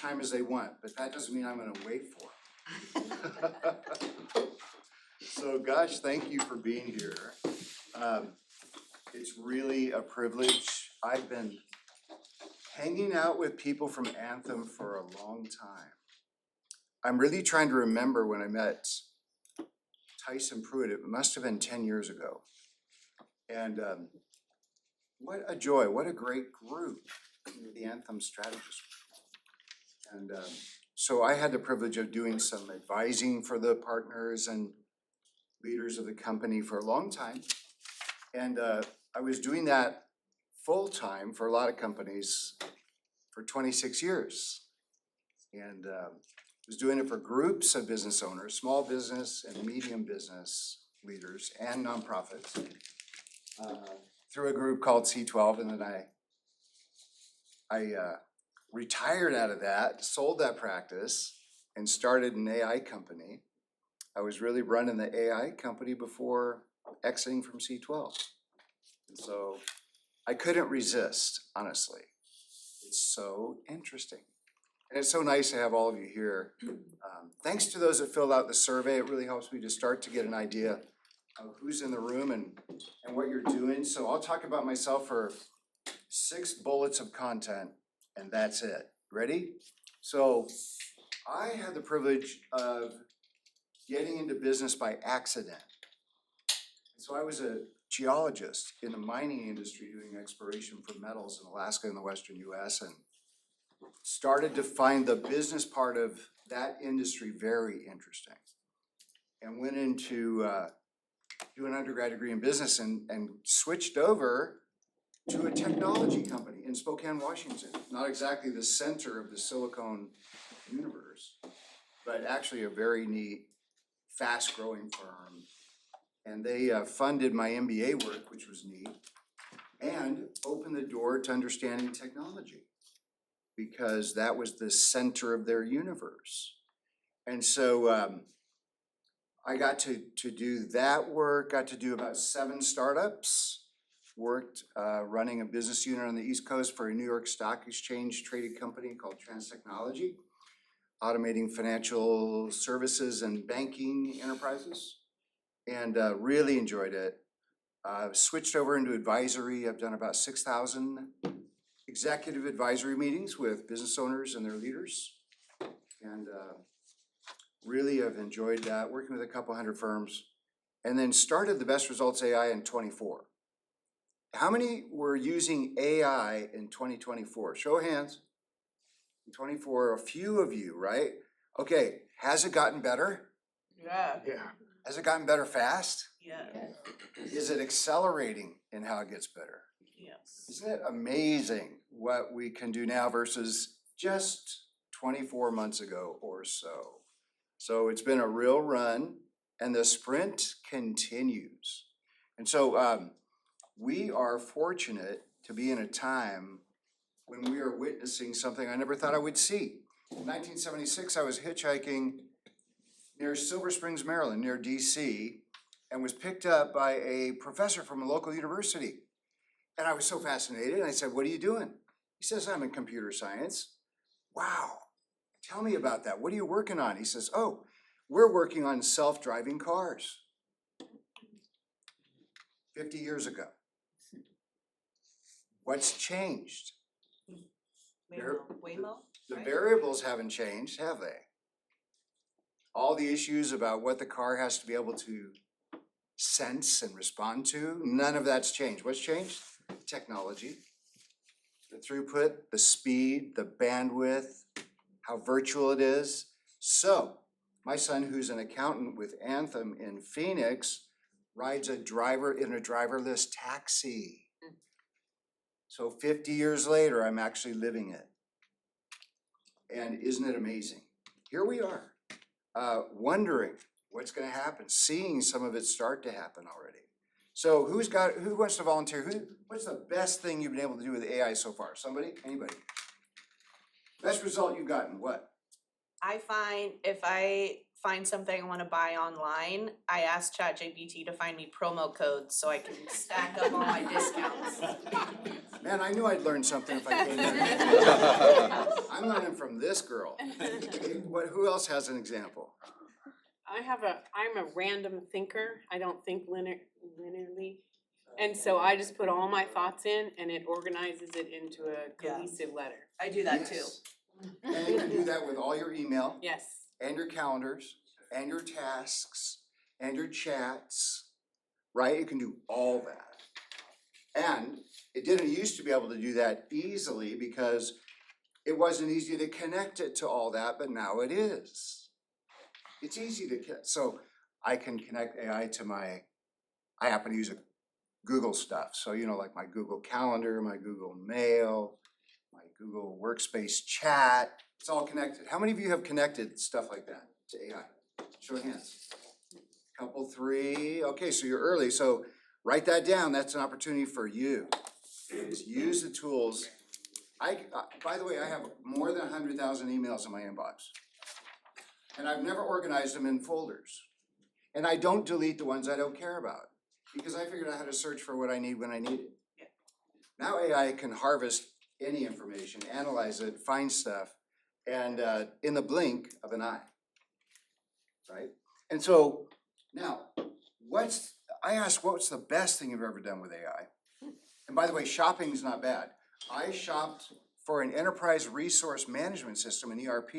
time as they want, but that doesn't mean I'm gonna wait for them. So gosh, thank you for being here. It's really a privilege. I've been hanging out with people from Anthem for a long time. I'm really trying to remember when I met Tyson Pruitt. It must have been 10 years ago. And what a joy, what a great group, the Anthem strategists. And so I had the privilege of doing some advising for the partners and leaders of the company for a long time. And I was doing that full-time for a lot of companies for 26 years. And was doing it for groups of business owners, small business and medium business leaders and nonprofits through a group called C12. And then I retired out of that, sold that practice, and started an AI company. I was really running the AI company before exiting from C12. And so I couldn't resist, honestly. It's so interesting. And it's so nice to have all of you here. Thanks to those that filled out the survey. It really helps me to start to get an idea of who's in the room and what you're doing. So I'll talk about myself for 6 bullets of content, and that's it. Ready? So I had the privilege of getting into business by accident. So I was a geologist in the mining industry doing exploration for metals in Alaska and the Western US, and started to find the business part of that industry very interesting. And went into do an undergrad degree in business and switched over to a technology company in Spokane, Washington. Not exactly the center of the Silicon universe, but actually a very neat, fast-growing firm. And they funded my MBA work, which was neat, and opened the door to understanding technology, because that was the center of their universe. And so I got to do that work, got to do about 7 startups, worked running a business unit on the East Coast for a New York Stock Exchange traded company called Trans Technology, automating financial services and banking enterprises, and really enjoyed it. Switched over into advisory. I've done about 6,000 executive advisory meetings with business owners and their leaders, and really have enjoyed that, working with a couple hundred firms, and then started the Best Results AI in 24. How many were using AI in 2024? Show of hands. In 24, a few of you, right? Okay, has it gotten better? Yeah. Has it gotten better fast? Yeah. Is it accelerating in how it gets better? Yes. Isn't it amazing what we can do now versus just 24 months ago or so? So it's been a real run, and the sprint continues. And so we are fortunate to be in a time when we are witnessing something I never thought I would see. In 1976, I was hitchhiking near Silver Springs, Maryland, near DC, and was picked up by a professor from a local university. And I was so fascinated, and I said, "What are you doing?" He says, "I'm in computer science." Wow, tell me about that. What are you working on? He says, "Oh, we're working on self-driving cars." 50 years ago. What's changed? Waymo? The variables haven't changed, have they? All the issues about what the car has to be able to sense and respond to, none of that's changed. What's changed? Technology. The throughput, the speed, the bandwidth, how virtual it is. So, my son, who's an accountant with Anthem in Phoenix, rides a driver in a driverless taxi. So 50 years later, I'm actually living it. And isn't it amazing? Here we are, wondering what's going to happen, seeing some of it start to happen already. So who wants to volunteer? What's the best thing you've been able to do with AI so far? Somebody? Anybody? Best result you've gotten, what? I find if I find something I want to buy online, I ask ChatGPT to find me promo codes so I can stack up all my discounts. Man, I knew I'd learn something if I came in. I'm learning from this girl. Who else has an example? I'm a random thinker. I don't think linearly. And so I just put all my thoughts in and it organizes it into a cohesive letter. I do that too. Yes. And you can do that with all your email. Yes. And your calendars, and your tasks, and your chats, right? You can do all that. And it didn't used to be able to do that easily because it wasn't easy to connect it to all that, but now it is. It's easy to connect. So I can connect AI to I happen to use a Google stuff. So, like my Google Calendar, my Google Mail, my Google Workspace chat, it's all connected. How many of you have connected stuff like that to AI? Show of hands. Couple, three. Okay, so you're early. So write that down. That's an opportunity for you. Is use the tools. By the way, I have more than 100,000 emails in my inbox. And I've never organized them in folders. And I don't delete the ones I don't care about because I figured out how to search for what I need when I need it. Now AI can harvest any information, analyze it, find stuff, and in the blink of an eye, right? And so now, I asked what's the best thing you've ever done with AI? And by the way, shopping is not bad. I shopped for an enterprise resource management system, an ERP,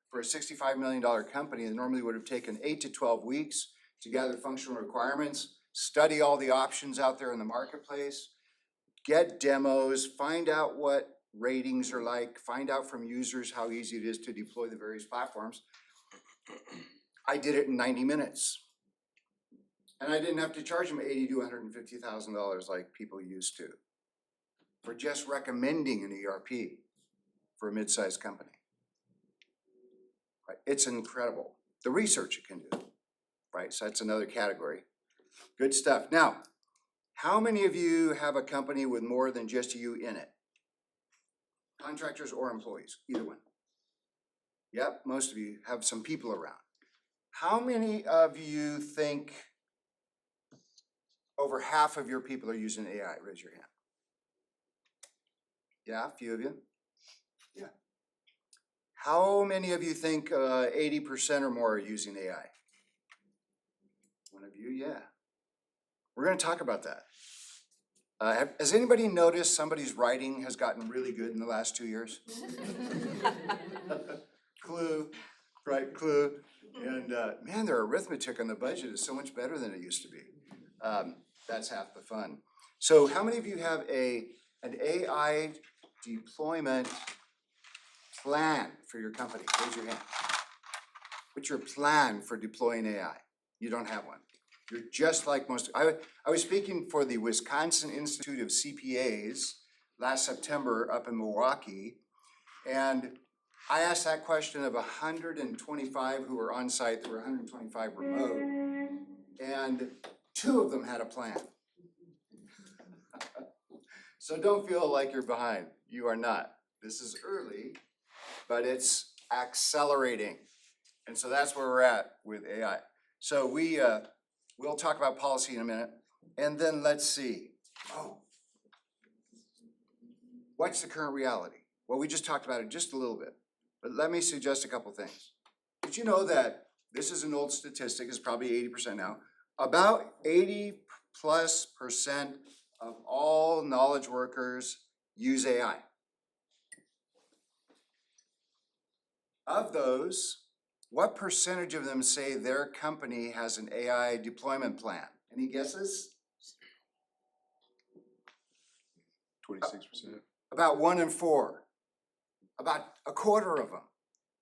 for a $65 million company that normally would have taken 8 to 12 weeks to gather functional requirements, study all the options out there in the marketplace, get demos, find out what ratings are like, find out from users how easy it is to deploy the various platforms. I did it in 90 minutes. And I didn't have to charge them $80,000 to $150,000 like people used to for just recommending an ERP for a mid-sized company. Right? It's incredible. The research it can do, right? So that's another category. Good stuff. Now, how many of you have a company with more than just you in it? Contractors or employees, either one. Yep, most of you have some people around. How many of you think over half of your people are using AI? Raise your hand. Yeah, a few of you. Yeah. How many of you think 80% or more are using AI? One of you, yeah. We're going to talk about that. Has anybody noticed somebody's writing has gotten really good in the last 2 years? Clue, right, clue. And man, their arithmetic on the budget is so much better than it used to be. That's half the fun. So how many of you have an AI deployment plan for your company? Raise your hand. What's your plan for deploying AI? You don't have one. You're just like most. I was speaking for the Wisconsin Institute of CPAs last September up in Milwaukee, and I asked that question of 125 who were on site. There were 125 remote, and 2 of them had a plan. So don't feel like you're behind. You are not. This is early, but it's accelerating. And so that's where we're at with AI. So we'll talk about policy in a minute. And then let's see. What's the current reality? Well, we just talked about it just a little bit. But let me suggest a couple things. Did you know that this is an old statistic, it's probably 80% now, about 80+% of all knowledge workers use AI. Of those, what percentage of them say their company has an AI deployment plan? Any guesses? 26%. About 1 in 4. About a quarter of them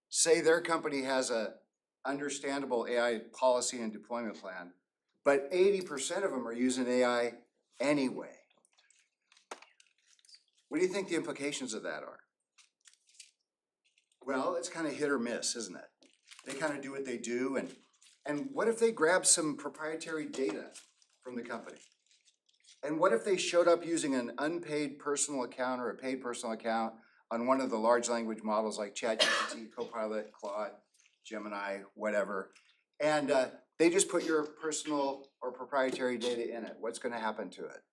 say their company has a understandable AI policy and deployment plan, but 80% of them are using AI anyway. What do you think the implications of that are? Well, it's kind of hit or miss, isn't it? They kind of do what they do, and what if they grab some proprietary data from the company? And what if they showed up using an unpaid personal account or a paid personal account on one of the large language models like ChatGPT, Copilot, Claude, Gemini, whatever, and they just put your personal or proprietary data in it? What's going to happen to it?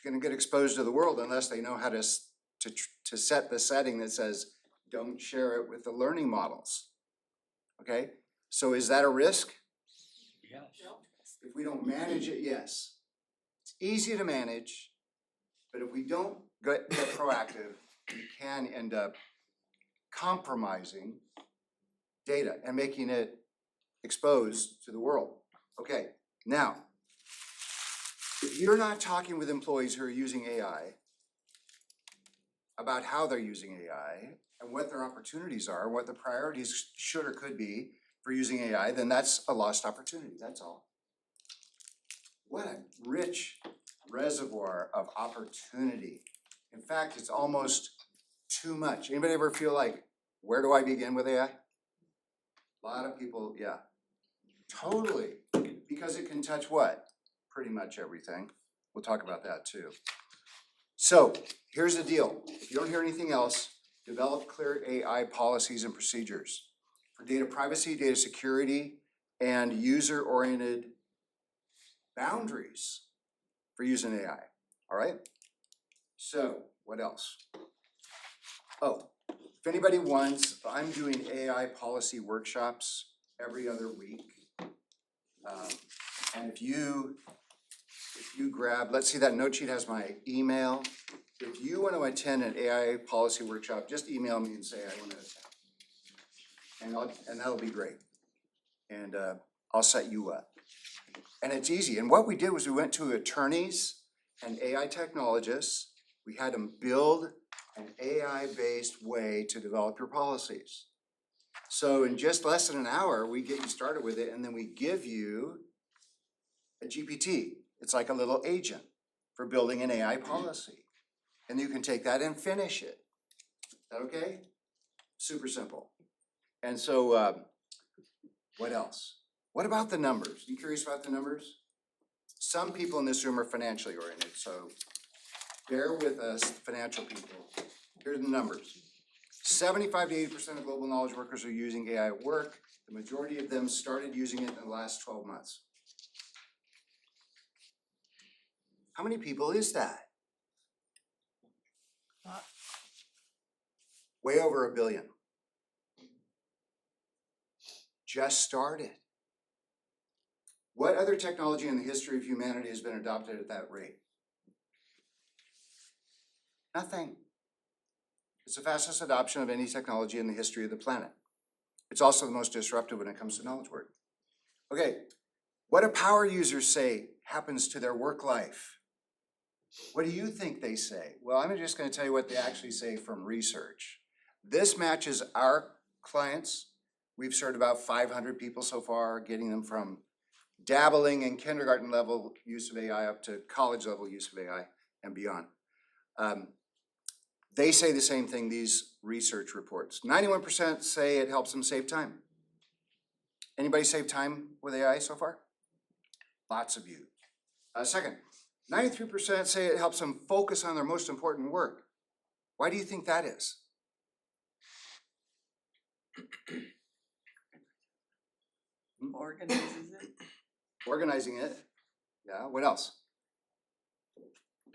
gonna get exposed to the world unless they know how to set the setting that says, don't share it with the learning models. Okay, so is that a risk? Yes. If we don't manage it, yes. It's easy to manage, but if we don't get proactive, we can end up compromising data and making it exposed to the world. Okay, now, if you're not talking with employees who are using AI about how they're using AI and what their opportunities are, what the priorities should or could be for using AI, then that's a lost opportunity, that's all. What a rich reservoir of opportunity. In fact, it's almost too much. Anybody ever feel like, where do I begin with AI? A lot of people, yeah. Totally, because it can touch what? Pretty much everything. We'll talk about that too. So here's the deal. If you don't hear anything else, develop clear AI policies and procedures for data privacy, data security, and user-oriented boundaries for using AI, all right? So what else? Oh, if anybody wants, I'm doing AI policy workshops every other week. And if you grab, let's see, that note sheet has my email. If you want to attend an AI policy workshop, just email me and say I want to attend. And that'll be great. And I'll set you up. And it's easy. And what we did was we went to attorneys and AI technologists. We had them build an AI-based way to develop your policies. So in just less than an hour, we get you started with it, and then we give you a GPT. It's like a little agent for building an AI policy. And you can take that and finish it. Is that okay? Super simple. And so what else? What about the numbers? You curious about the numbers? Some people in this room are financially oriented, so bear with us, financial people. Here's the numbers. 75 to 80% of global knowledge workers are using AI at work. The majority of them started using it in the last 12 months. How many people is that? Way over 1 billion. Just started. What other technology in the history of humanity has been adopted at that rate? Nothing. It's the fastest adoption of any technology in the history of the planet. It's also the most disruptive when it comes to knowledge work. Okay, what do power users say happens to their work life? What do you think they say? Well, I'm just going to tell you what they actually say from research. This matches our clients. We've served about 500 people so far, getting them from dabbling in kindergarten level use of AI up to college level use of AI and beyond. They say the same thing, these research reports. 91% say it helps them save time. Anybody save time with AI so far? Lots of you. Second, 93% say it helps them focus on their most important work. Why do you think that is? Organizes it. Organizing it. Yeah, what else?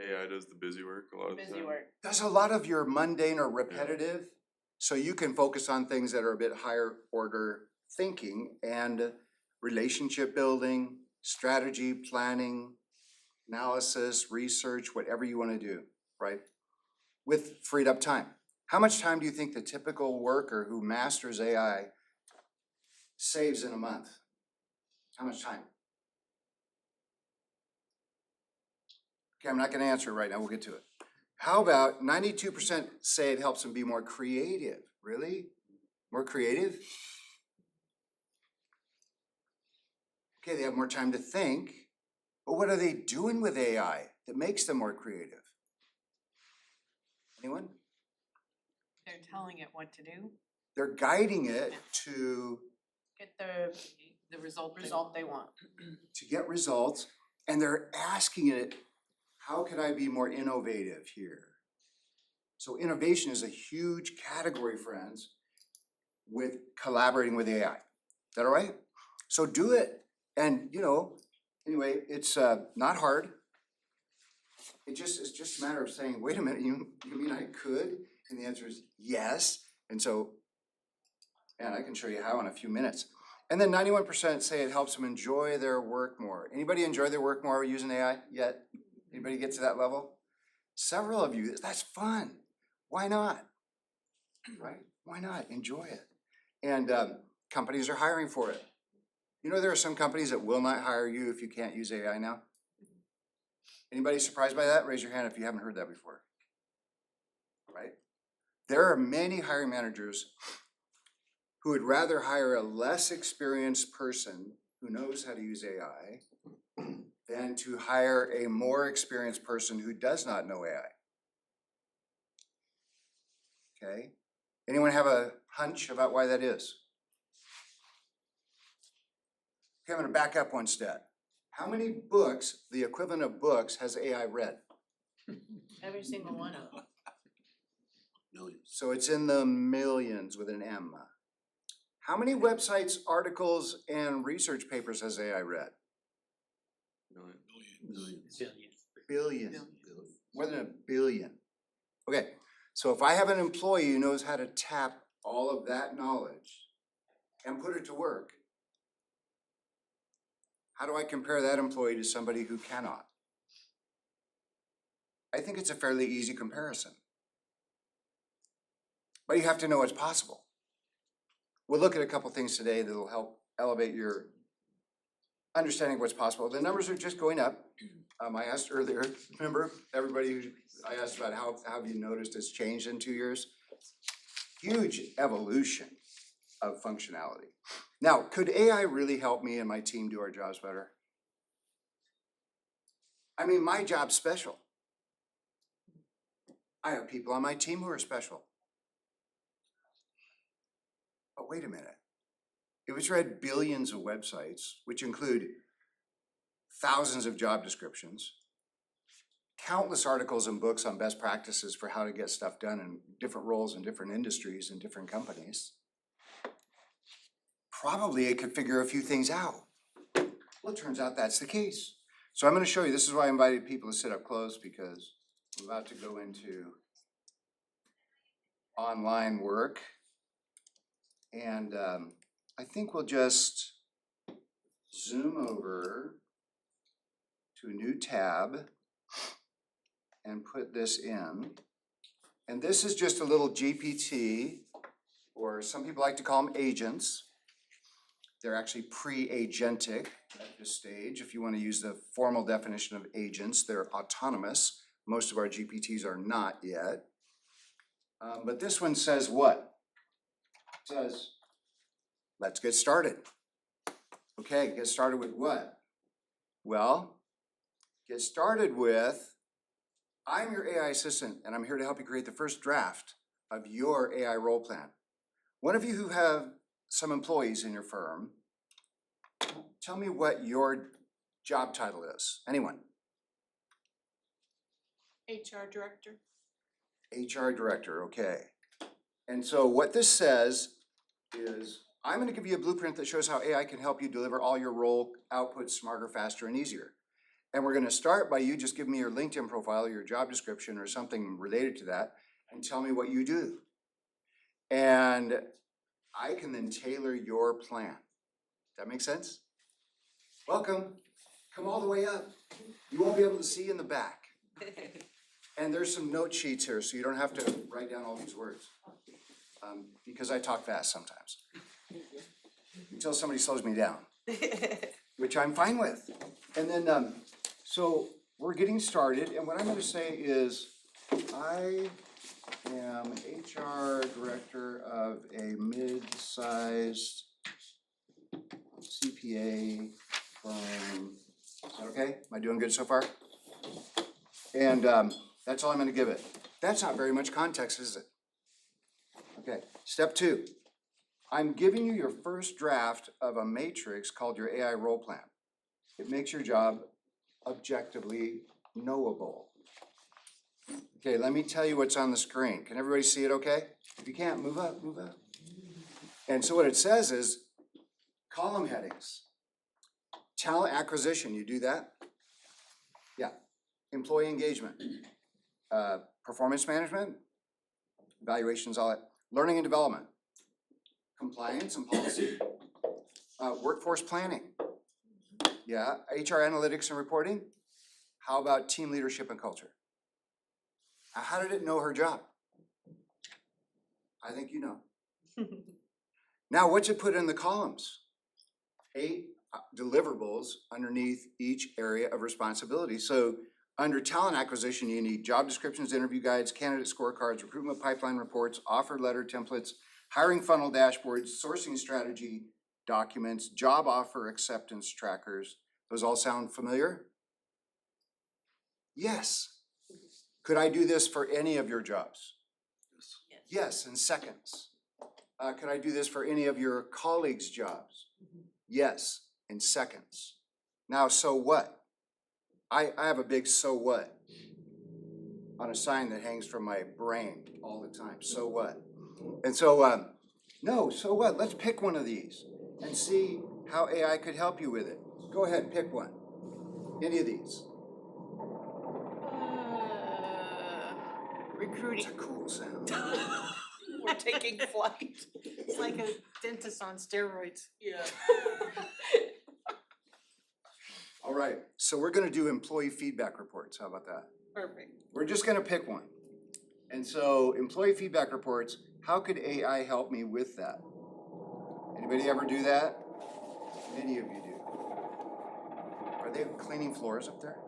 AI does the busy work a lot of the time. Busy work. Does a lot of your mundane or repetitive, so you can focus on things that are a bit higher order thinking and relationship building, strategy, planning, analysis, research, whatever you want to do, right? With freed up time. How much time do you think the typical worker who masters AI saves in a month? How much time? Okay, I'm not going to answer it right now. We'll get to it. How about 92% say it helps them be more creative? Really? More creative? Okay, they have more time to think, but what are they doing with AI that makes them more creative? Anyone? They're telling it what to do. They're guiding it to Get the result they want. get results, and they're asking it, how can I be more innovative here? So innovation is a huge category, friends, with collaborating with AI. Is that all right? So do it. And, anyway, it's not hard. it's just a matter of saying, wait a minute, you mean I could? And the answer is yes. And so, and I can show you how in a few minutes. And then 91% say it helps them enjoy their work more. Anybody enjoy their work more using AI yet? Anybody get to that level? Several of you, that's fun. Why not? Right? Why not? Enjoy it. And companies are hiring for it. You know, there are some companies that will not hire you if you can't use AI now. Anybody surprised by that? Raise your hand if you haven't heard that before. Right? There are many hiring managers who would rather hire a less experienced person who knows how to use AI than to hire a more experienced person who does not know AI. Okay? Anyone have a hunch about why that is? Okay, I'm gonna back up one step. How many books, the equivalent of books, has AI read? Every single one of them. Millions. So it's in the millions with an M. How many websites, articles, and research papers has AI read? Millions. Billions. More than a billion. Okay, so if I have an employee who knows how to tap all of that knowledge and put it to work, how do I compare that employee to somebody who cannot? I think it's a fairly easy comparison. But you have to know what's possible. We'll look at a couple things today that'll help elevate your understanding of what's possible. The numbers are just going up. I asked earlier, remember, I asked about how have you noticed it's changed in 2 years? Huge evolution of functionality. Now, could AI really help me and my team do our jobs better? I mean, my job's special. I have people on my team who are special. But wait a minute. If it's read billions of websites, which include thousands of job descriptions, countless articles and books on best practices for how to get stuff done in different roles in different industries and different companies, probably it could figure a few things out. Well, it turns out that's the case. So I'm going to show you, this is why I invited people to sit up close, because I'm about to go into online work. And I think we'll just zoom over to a new tab and put this in. And this is just a little GPT, or some people like to call them agents. They're actually pre-agentic at this stage. If you want to use the formal definition of agents, they're autonomous. Most of our GPTs are not yet. But this one says what? It says, let's get started. Okay, get started with what? Well, get started with, I'm your AI assistant, and I'm here to help you create the first draft of your AI role plan. One of you who have some employees in your firm, tell me what your job title is. Anyone? HR director. HR director, okay. And so what this says is, I'm gonna give you a blueprint that shows how AI can help you deliver all your role outputs smarter, faster, and easier. And we're gonna start by you just giving me your LinkedIn profile, your job description, or something related to that, and tell me what you do. And I can then tailor your plan. Does that make sense? Welcome. Come all the way up. You won't be able to see in the back. And there's some note sheets here, so you don't have to write down all these words. Because I talk fast sometimes. Until somebody slows me down, which I'm fine with. And then, so we're getting started, and what I'm gonna say is, I am HR director of a mid-sized CPA firm. Is that okay? Am I doing good so far? And that's all I'm gonna give it. That's not very much context, is it? Okay, step 2. I'm giving you your first draft of a matrix called your AI role plan. It makes your job objectively knowable. Okay, let me tell you what's on the screen. Can everybody see it okay? If you can't, move up, move up. And so what it says is column headings. Talent acquisition, you do that? Yeah. employee engagement, performance management, evaluations, all that, learning and development, compliance and policy, workforce planning. Yeah, HR analytics and reporting. How about team leadership and culture? How did it know her job? I think you know. Now, what's it put in the columns? 8 deliverables underneath each area of responsibility. So under talent acquisition, you need job descriptions, interview guides, candidate scorecards, recruitment pipeline reports, offer letter templates, hiring funnel dashboards, sourcing strategy documents, job offer acceptance trackers. Those all sound familiar? Yes. Could I do this for any of your jobs? Yes, in seconds. Could I do this for any of your colleagues' jobs? Yes, in seconds. Now, so what? I have a big so what on a sign that hangs from my brain all the time. So what? And so, no, so what? Let's pick one of these and see how AI could help you with it. Go ahead, pick one. Any of these. Recruiting. It's a cool sound. We're taking flight. It's like a dentist on steroids. Yeah. All right, so we're gonna do employee feedback reports. How about that? Perfect. We're just gonna pick one. And so employee feedback reports, how could AI help me with that? Anybody ever do that? Many of you do. Are they cleaning floors up there?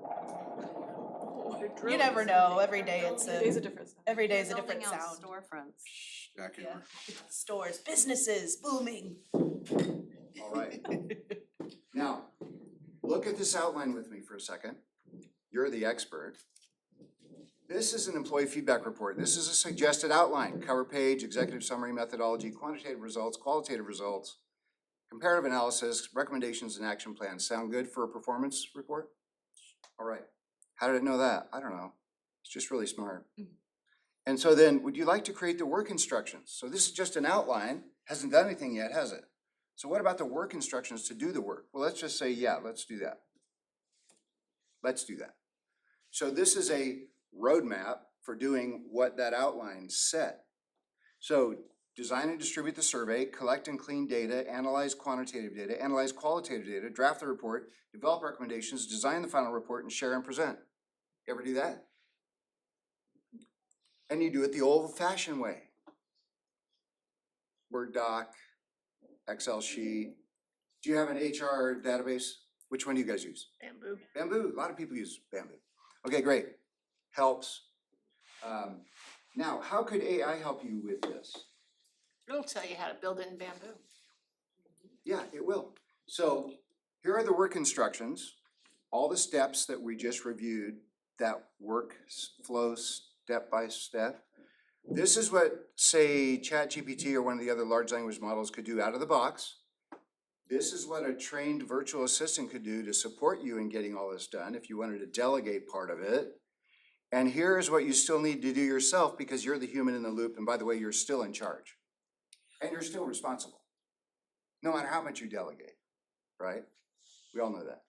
You never know. Every day it's Days a, of difference. every day is a Building different out sound. storefronts. Back in. Yeah. Stores, businesses, booming. All right. Now, look at this outline with me for a second. You're the expert. This is an employee feedback report. This is a suggested outline, cover page, executive summary methodology, quantitative results, qualitative results, comparative analysis, recommendations, and action plans. Sound good for a performance report? All right. How did it know that? I don't know. It's just really smart. And so then, would you like to create the work instructions? So this is just an outline, hasn't done anything yet, has it? So what about the work instructions to do the work? Well, let's just say, yeah, let's do that. Let's do that. So this is a roadmap for doing what that outline said. So design and distribute the survey, collect and clean data, analyze quantitative data, analyze qualitative data, draft the report, develop recommendations, design the final report, and share and present. You ever do that? And you do it the old-fashioned way. Word doc, Excel sheet. Do you have an HR database? Which one do you guys use? Bamboo. Bamboo, a lot of people use Bamboo. Okay, great, helps. Now, how could AI help you with this? It'll tell you how to build it in bamboo. Yeah, it will. So here are the work instructions, all the steps that we just reviewed, that work flow step by step. This is what, say, ChatGPT or one of the other large language models could do out of the box. This is what a trained virtual assistant could do to support you in getting all this done if you wanted to delegate part of it. And here's what you still need to do yourself because you're the human in the loop, and by the way, you're still in charge. And you're still responsible, no matter how much you delegate, right? We all know that.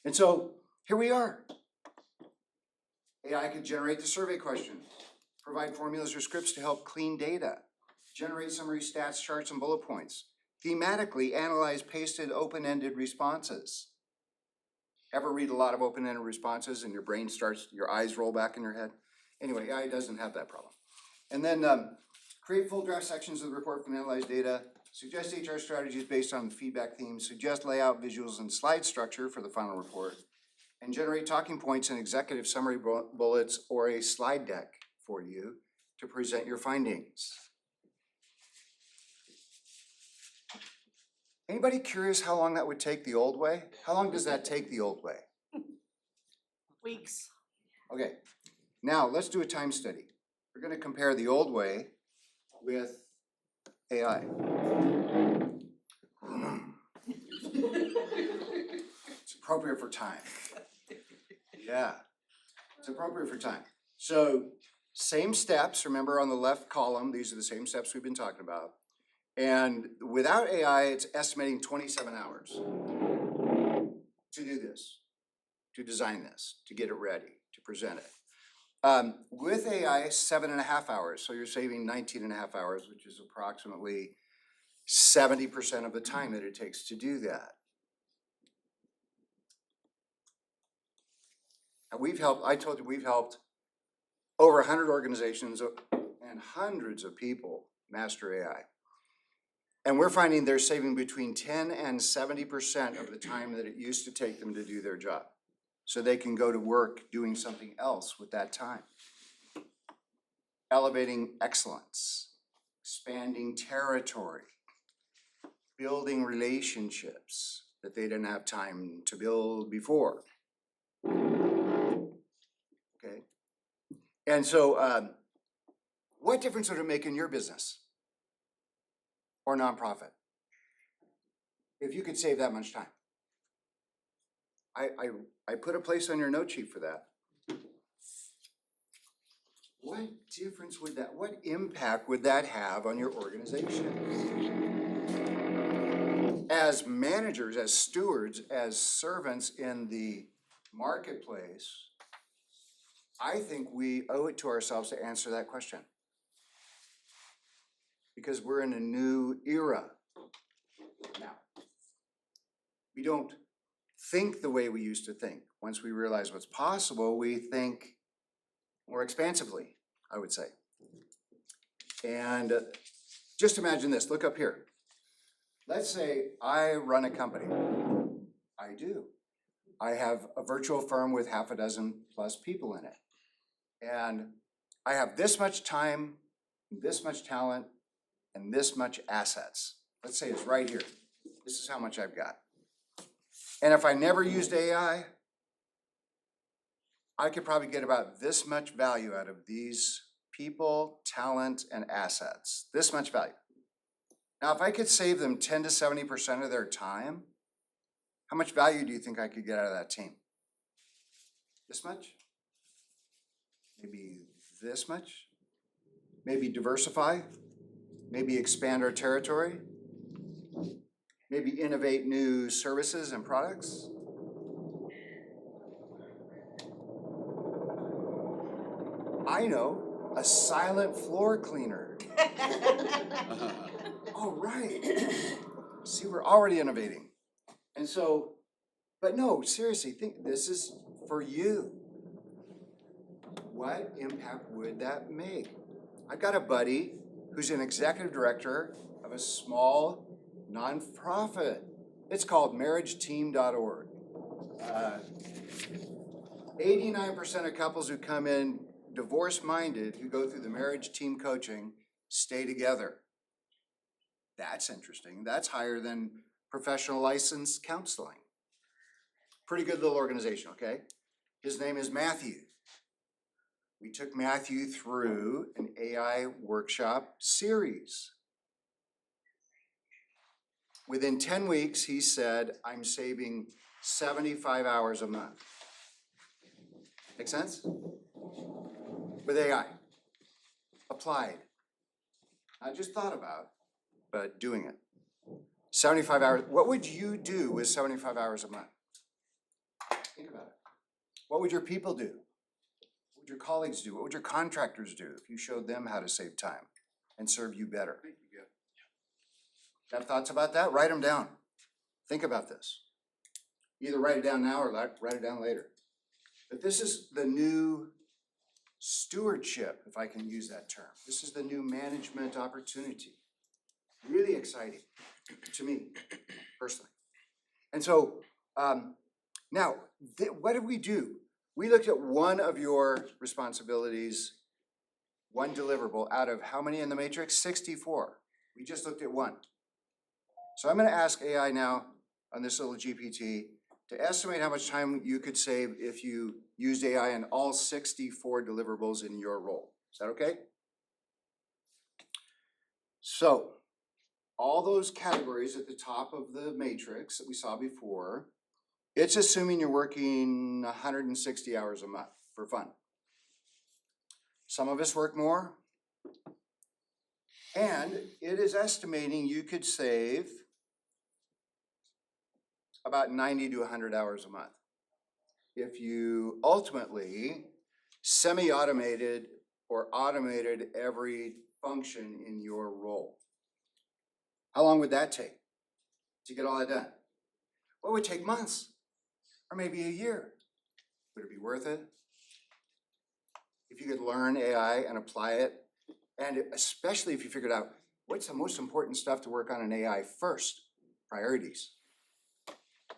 And so here we are. AI could generate the survey questions, provide formulas or scripts to help clean data, generate summary stats, charts, and bullet points, thematically analyze pasted open-ended responses. Ever read a lot of open-ended responses and your brain starts, your eyes roll back in your head? Anyway, AI doesn't have that problem. And then create full draft sections of the report from analyzed data, suggest HR strategies based on the feedback themes, suggest layout, visuals, and slide structure for the final report, and generate talking points and executive summary bullets or a slide deck for you to present your findings. Anybody curious how long that would take the old way? How long does that take the old way? Weeks. Okay, now let's do a time study. We're gonna compare the old way with AI. It's appropriate for time. Yeah, it's appropriate for time. So same steps, remember on the left column, these are the same steps we've been talking about. And without AI, it's estimating 27 hours to do this, to design this, to get it ready. to present it. With AI, 7.5 hours, so you're saving 19.5 hours, which is approximately 70% of the time that it takes to do that. And I told you, we've helped over 100 organizations and hundreds of people master AI. And we're finding they're saving between 10 and 70% of the time that it used to take them to do their job. So they can go to work doing something else with that time. Elevating excellence, expanding territory, building relationships that they didn't have time to build before. Okay? And so, what difference would it make in your business or nonprofit if you could save that much time? I put a place on your note sheet for that. What difference would that, what impact would that have on your organization? As managers, as stewards, as servants in the marketplace, I think we owe it to ourselves to answer that question. Because we're in a new era now. We don't think the way we used to think. Once we realize what's possible, we think more expansively, I would say. And just imagine this, look up here. Let's say I run a company. I do. I have a virtual firm with 6+ people in it. And I have this much time, this much talent, and this much assets. Let's say it's right here. This is how much I've got. And if I never used AI, I could probably get about this much value out of these people, talent, and assets. This much value. Now, if I could save them 10 to 70% of their time, how much value do you think I could get out of that team? This much? Maybe this much? Maybe diversify? Maybe expand our territory? Maybe innovate new services and products? I know, a silent floor cleaner. Oh, right. See, we're already innovating. And so, but no, seriously, think this is for you. What impact would that make? I've got a buddy who's an executive director of a small nonprofit. It's called marriageteam.org. 89% of couples who come in divorce-minded, who go through the marriage team coaching, stay together. That's interesting. That's higher than professional licensed counseling. Pretty good little organization, okay? His name is Matthew. We took Matthew through an AI workshop series. Within 10 weeks, he said, I'm saving 75 hours a month. Make sense? With AI. Applied. Not just thought about, but doing it. 75 hours. What would you do with 75 hours a month? Think about it. What would your people do? What would your colleagues do? What would your contractors do if you showed them how to save time and serve you better? Have thoughts about that? Write them down. Think about this. Either write it down now or write it down later. But this is the new stewardship, if I can use that term. This is the new management opportunity. Really exciting to me, personally. And so, now, what did we do? We looked at one of your responsibilities, one deliverable, out of how many in the matrix? 64. We just looked at one. So I'm going to ask AI now on this little GPT to estimate how much time you could save if you used AI on all 64 deliverables in your role. Is that okay? So, all those categories at the top of the matrix that we saw before, it's assuming you're working 160 hours a month for fun. Some of us work more. And it is estimating you could save about 90 to 100 hours a month. if you ultimately semi-automated or automated every function in your role? How long would that take to get all that done? Well, it would take months or maybe a year. Would it be worth it? If you could learn AI and apply it, and especially if you figured out what's the most important stuff to work on in AI first, priorities,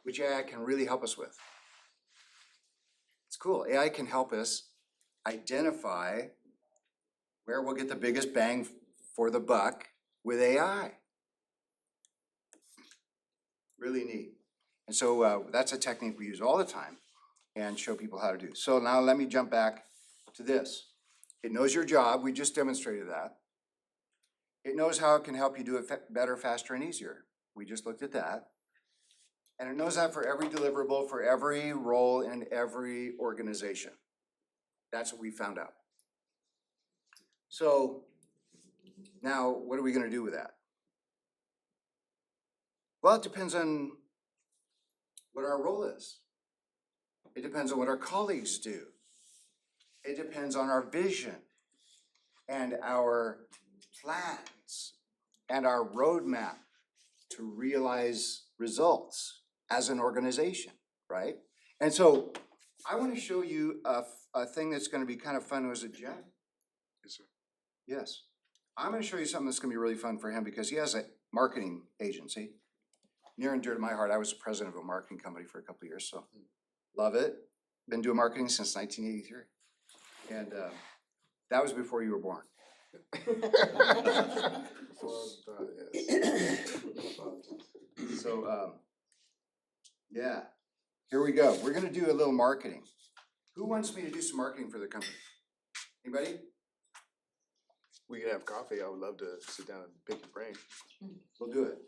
which AI can really help us with. It's cool. AI can help us identify where we'll get the biggest bang for the buck with AI. Really neat. And so that's a technique we use all the time and show people how to do. So now let me jump back to this. It knows your job. We just demonstrated that. It knows how it can help you do it better, faster, and easier. We just looked at that. And it knows that for every deliverable, for every role in every organization. That's what we found out. So now what are we going to do with that? Well, it depends on what our role is. It depends on what our colleagues do. It depends on our vision and our plans and our roadmap to realize results as an organization, right? And so I want to show you a thing that's going to be kind of fun. Was it Jeff? Yes, sir. Yes. I'm going to show you something that's going to be really fun for him because he has a marketing agency. Near and dear to my heart. I was the president of a marketing company for a couple of years, so love it. Been doing marketing since 1983. And that was before you were born. So, yeah, here we go. We're gonna do a little marketing. Who wants me to do some marketing for their company? Anybody? We could have coffee. I would love to sit down and pick your brain. We'll do it.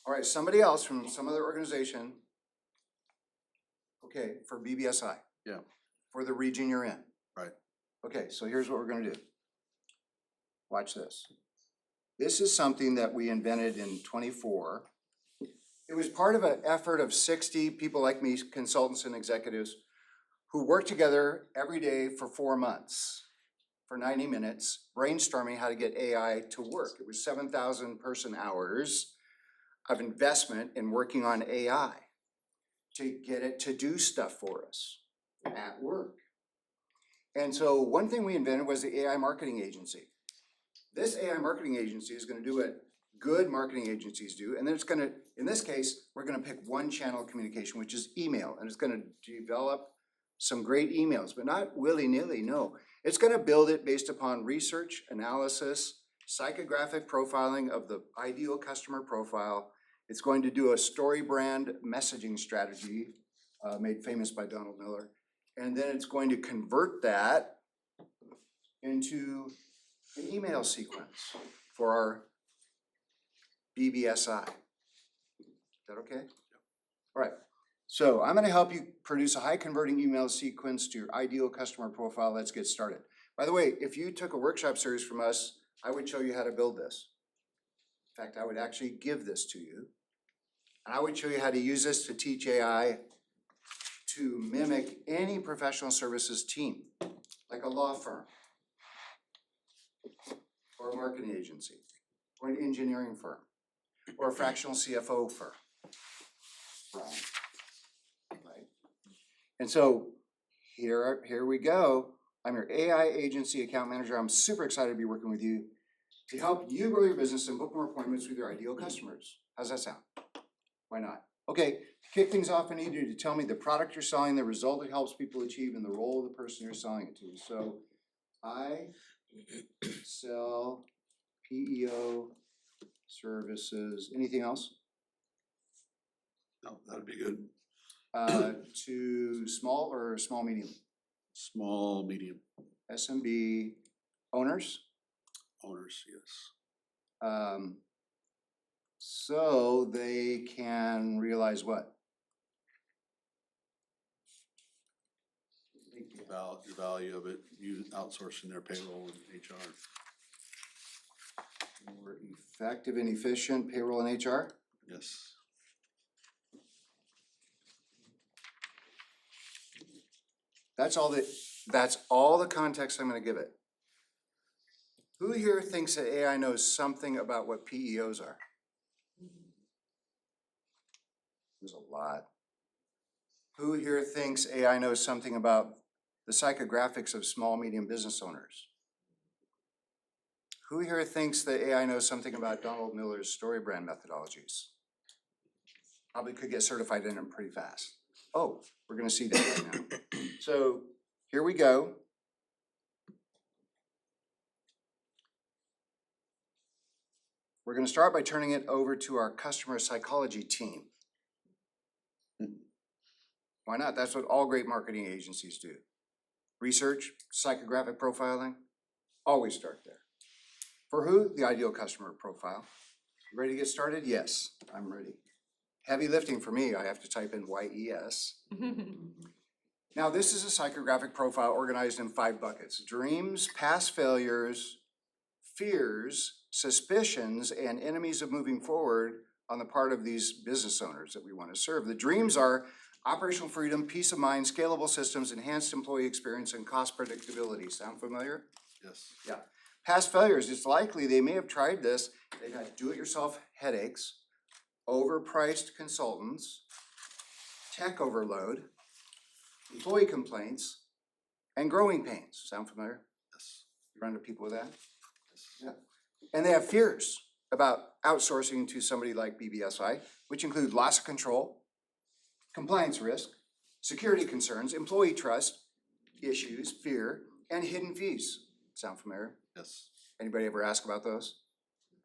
All right, somebody else from some other organization. Okay, for BBSI. Yeah. For the region you're in. Right. Okay, so here's what we're gonna do. Watch this. This is something that we invented in '24. It was part of an effort of 60 people like me, consultants and executives, who worked together every day for 4 months, for 90 minutes, brainstorming how to get AI to work. It was 7,000 person hours of investment in working on AI to get it to do stuff for us at work. And so one thing we invented was the AI marketing agency. This AI marketing agency is gonna do what good marketing agencies do, and then it's gonna, in this case, we're gonna pick one channel of communication, which is email, and it's gonna develop some great emails, but not willy-nilly, no. It's gonna build it based upon research, analysis, psychographic profiling of the ideal customer profile. It's going to do a story brand messaging strategy made famous by Donald Miller. And then it's going to convert that into an email sequence for our BBSI. Is that okay? All right. So I'm gonna help you produce a high converting email sequence to your ideal customer profile. Let's get started. By the way, if you took a workshop series from us, I would show you how to build this. In fact, I would actually give this to you. And I would show you how to use this to teach AI to mimic any professional services team, like a law firm, or a marketing agency, or an engineering firm, or a fractional CFO firm. Right? And so here we go. I'm your AI agency account manager. I'm super excited to be working with you to help you grow your business and book more appointments with your ideal customers. How's that sound? Why not? Okay, to kick things off, I need you to tell me the product you're selling, the result it helps people achieve, and the role of the person you're selling it to. So I sell PEO services. Anything else? No, that'd be good. To small or small medium? Small, medium SMB owners? owners, yes. So they can realize what? About the value of it, you outsourcing their payroll and HR. More effective and efficient payroll and HR? Yes. That's all the context I'm gonna give it. Who here thinks that AI knows something about what PEOs are? There's a lot. Who here thinks AI knows something about the psychographics of small, medium business owners? Who here thinks that AI knows something about Donald Miller's story brand methodologies? Probably could get certified in them pretty fast. Oh, we're gonna see that right now. So here we go. We're gonna start by turning it over to our customer psychology team. Why not? That's what all great marketing agencies do. Research, psychographic profiling, always start there. For who? The ideal customer profile. Ready to get started? Yes, I'm ready. Heavy lifting for me, I have to type in YES. Now, this is a psychographic profile organized in 5 buckets: dreams, past failures, fears, suspicions, and enemies of moving forward on the part of these business owners that we want to serve. The dreams are operational freedom, peace of mind, scalable systems, enhanced employee experience, and cost predictability. Sound familiar? Yes. Yeah. Past failures, it's likely they may have tried this. They've had do-it-yourself headaches, overpriced consultants, tech overload, employee complaints, and growing pains. Sound familiar? Yes. You run into people with that? Yeah. And they have fears about outsourcing to somebody like BBSI, which include loss of control, compliance risk, security concerns, employee trust issues, fear, and hidden fees. Sound familiar? Yes. Anybody ever ask about those?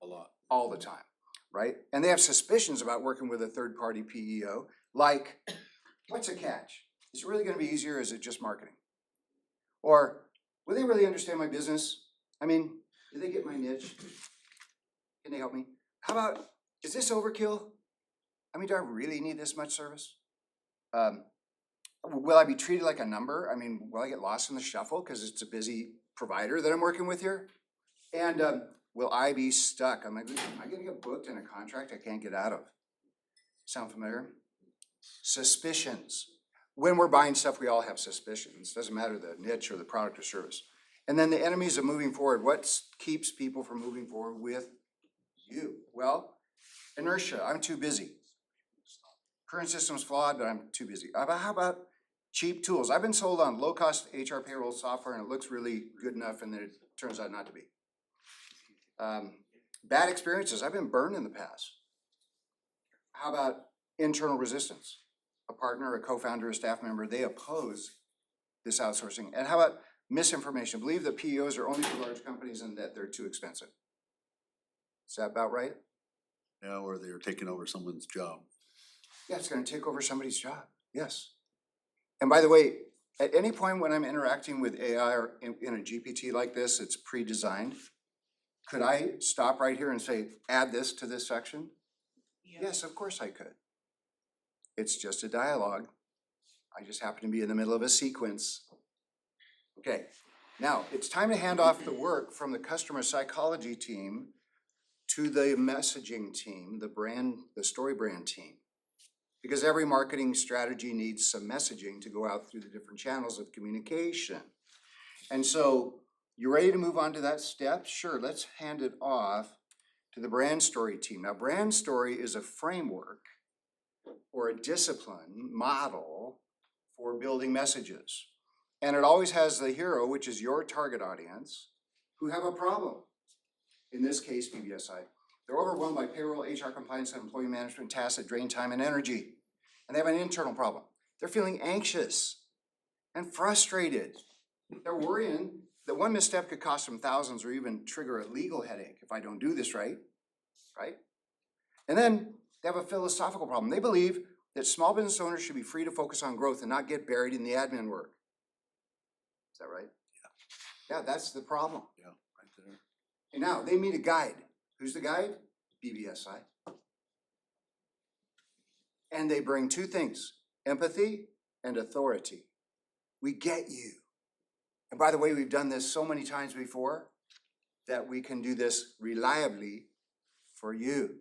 A lot. All the time, right? And they have suspicions about working with a third-party PEO, like, what's a catch? Is it really gonna be easier, or is it just marketing? Or, will they really understand my business? I mean, do they get my niche? Can they help me? How about, is this overkill? I mean, do I really need this much service? Will I be treated like a number? I mean, will I get lost in the shuffle because it's a busy provider that I'm working with here? And will I be stuck? Am I gonna get booked in a contract I can't get out of? Sound familiar? Suspicions. When we're buying stuff, we all have suspicions. Doesn't matter the niche or the product or service. And then the enemies of moving forward. What keeps people from moving forward with you? Well, inertia. I'm too busy. Current system's flawed, but I'm too busy. How about cheap tools? I've been sold on low-cost HR payroll software, and it looks really good enough, and then it turns out not to be. Bad experiences. I've been burned in the past. How about internal resistance? A partner, a co-founder, a staff member, they oppose this outsourcing. And how about misinformation? Believe that PEOs are only for large companies and that they're too expensive. Is that about right? Yeah, or they're taking over someone's job. Yeah, it's gonna take over somebody's job, yes. And by the way, at any point when I'm interacting with AI or in a GPT like this, it's pre-designed, could I stop right here and say, add this to this section? Yes, of course I could. It's just a dialogue. I just happen to be in the middle of a sequence. Okay, now it's time to hand off the work from the customer psychology team to the messaging team, the story brand team. Because every marketing strategy needs some messaging to go out through the different channels of communication. And so, you ready to move on to that step? Sure, let's hand it off to the brand story team. Now, brand story is a framework or a discipline model for building messages. And it always has the hero, which is your target audience, who have a problem. In this case, BBSI. They're overwhelmed by payroll, HR compliance, and employee management tasks that drain time and energy. And they have an internal problem. They're feeling anxious and frustrated. They're worrying that one misstep could cost them thousands or even trigger a legal headache if I don't do this right? And then they have a philosophical problem. They believe that small business owners should be free to focus on growth and not get buried in the admin work. Is that right? Yeah, that's the problem. Yeah, right there. And now they meet a guide. Who's the guide? BBSI. And they bring 2 things, empathy and authority. We get you. And by the way, we've done this so many times before that we can do this reliably for you,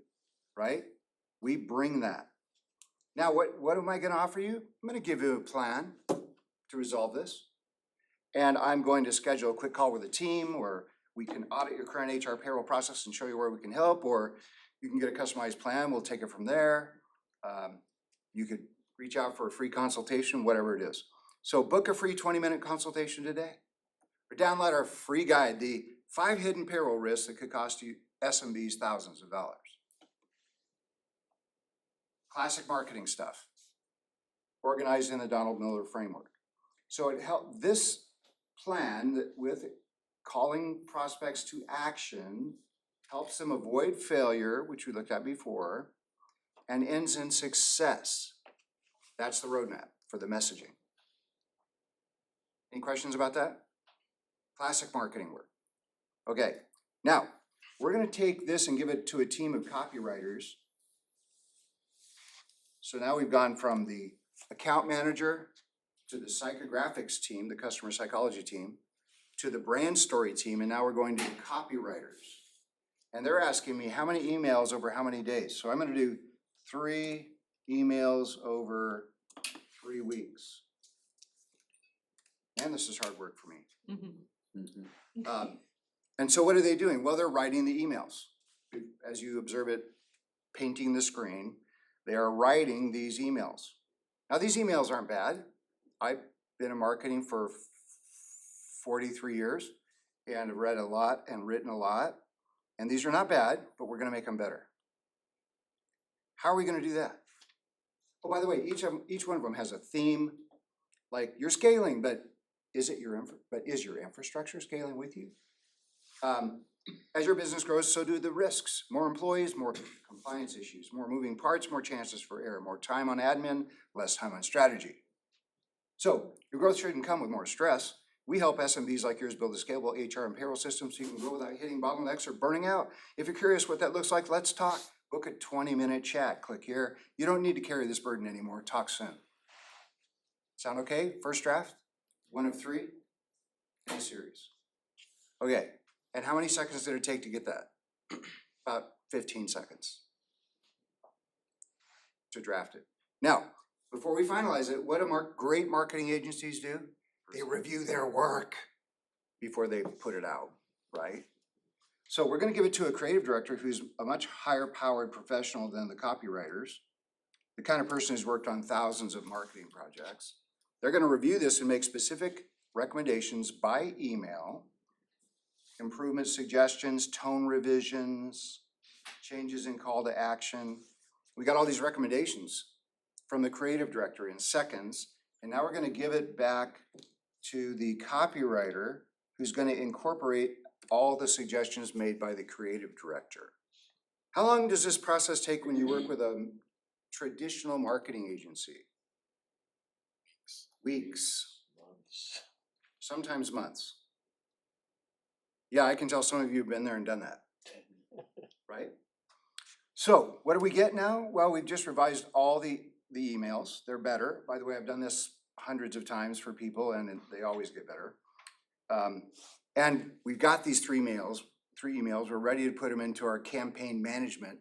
right? We bring that. Now, what am I gonna offer you? I'm gonna give you a plan. to resolve this. And I'm going to schedule a quick call with the team, or we can audit your current HR payroll process and show you where we can help, or you can get a customized plan, we'll take it from there. You could reach out for a free consultation, whatever it is. So book a free 20-minute consultation today. Or download our free guide, the 5 hidden payroll risks that could cost you SMBs thousands of dollars. Classic marketing stuff, organized in the Donald Miller framework. So it helped this plan that with calling prospects to action helps them avoid failure, which we looked at before, and ends in success. That's the roadmap for the messaging. Any questions about that? Classic marketing work. Okay, now we're gonna take this and give it to a team of copywriters. So now we've gone from the account manager to the psychographics team, the customer psychology team, to the brand story team, and now we're going to the copywriters. And they're asking me how many emails over how many days. So I'm gonna do 3 emails over 3 weeks. Man, this is hard work for me. And so what are they doing? Well, they're writing the emails. As you observe it painting the screen, they are writing these emails. Now, these emails aren't bad. I've been in marketing for 43 years and have read a lot and written a lot. And these are not bad, but we're gonna make them better. How are we gonna do that? Oh, by the way, each one of them has a theme. Like, you're scaling, but is your infrastructure scaling with you? As your business grows, so do the risks. More employees, more compliance issues, more moving parts, more chances for error, more time on admin, less time on strategy. So your growth shouldn't come with more stress. We help SMBs like yours build a scalable HR and payroll system so you can grow without hitting bottlenecks or burning out. If you're curious what that looks like, let's talk. Book a 20-minute chat. Click here. You don't need to carry this burden anymore. Talk soon. Sound okay? First draft? 1 of 3 in a series. Okay, and how many seconds did it take to get that? About 15 seconds to draft it. Now, before we finalize it, what do great marketing agencies do? They review their work before they put it out, right? So we're gonna give it to a creative director who's a much higher powered professional than the copywriters, the kind of person who's worked on thousands of marketing projects. They're gonna review this and make specific recommendations by email, improvement suggestions, tone revisions, changes in call to action. We got all these recommendations from the creative director in seconds, and now we're gonna give it back to the copywriter who's gonna incorporate all the suggestions made by the creative director. How long does this process take when you work with a traditional marketing agency? Weeks. Sometimes months. Yeah, I can tell some of you have been there and done that, right? So what do we get now? Well, we've just revised all the emails. They're better. By the way, I've done this hundreds of times for people and they always get better. And we've got these 3 emails. We're ready to put them into our campaign management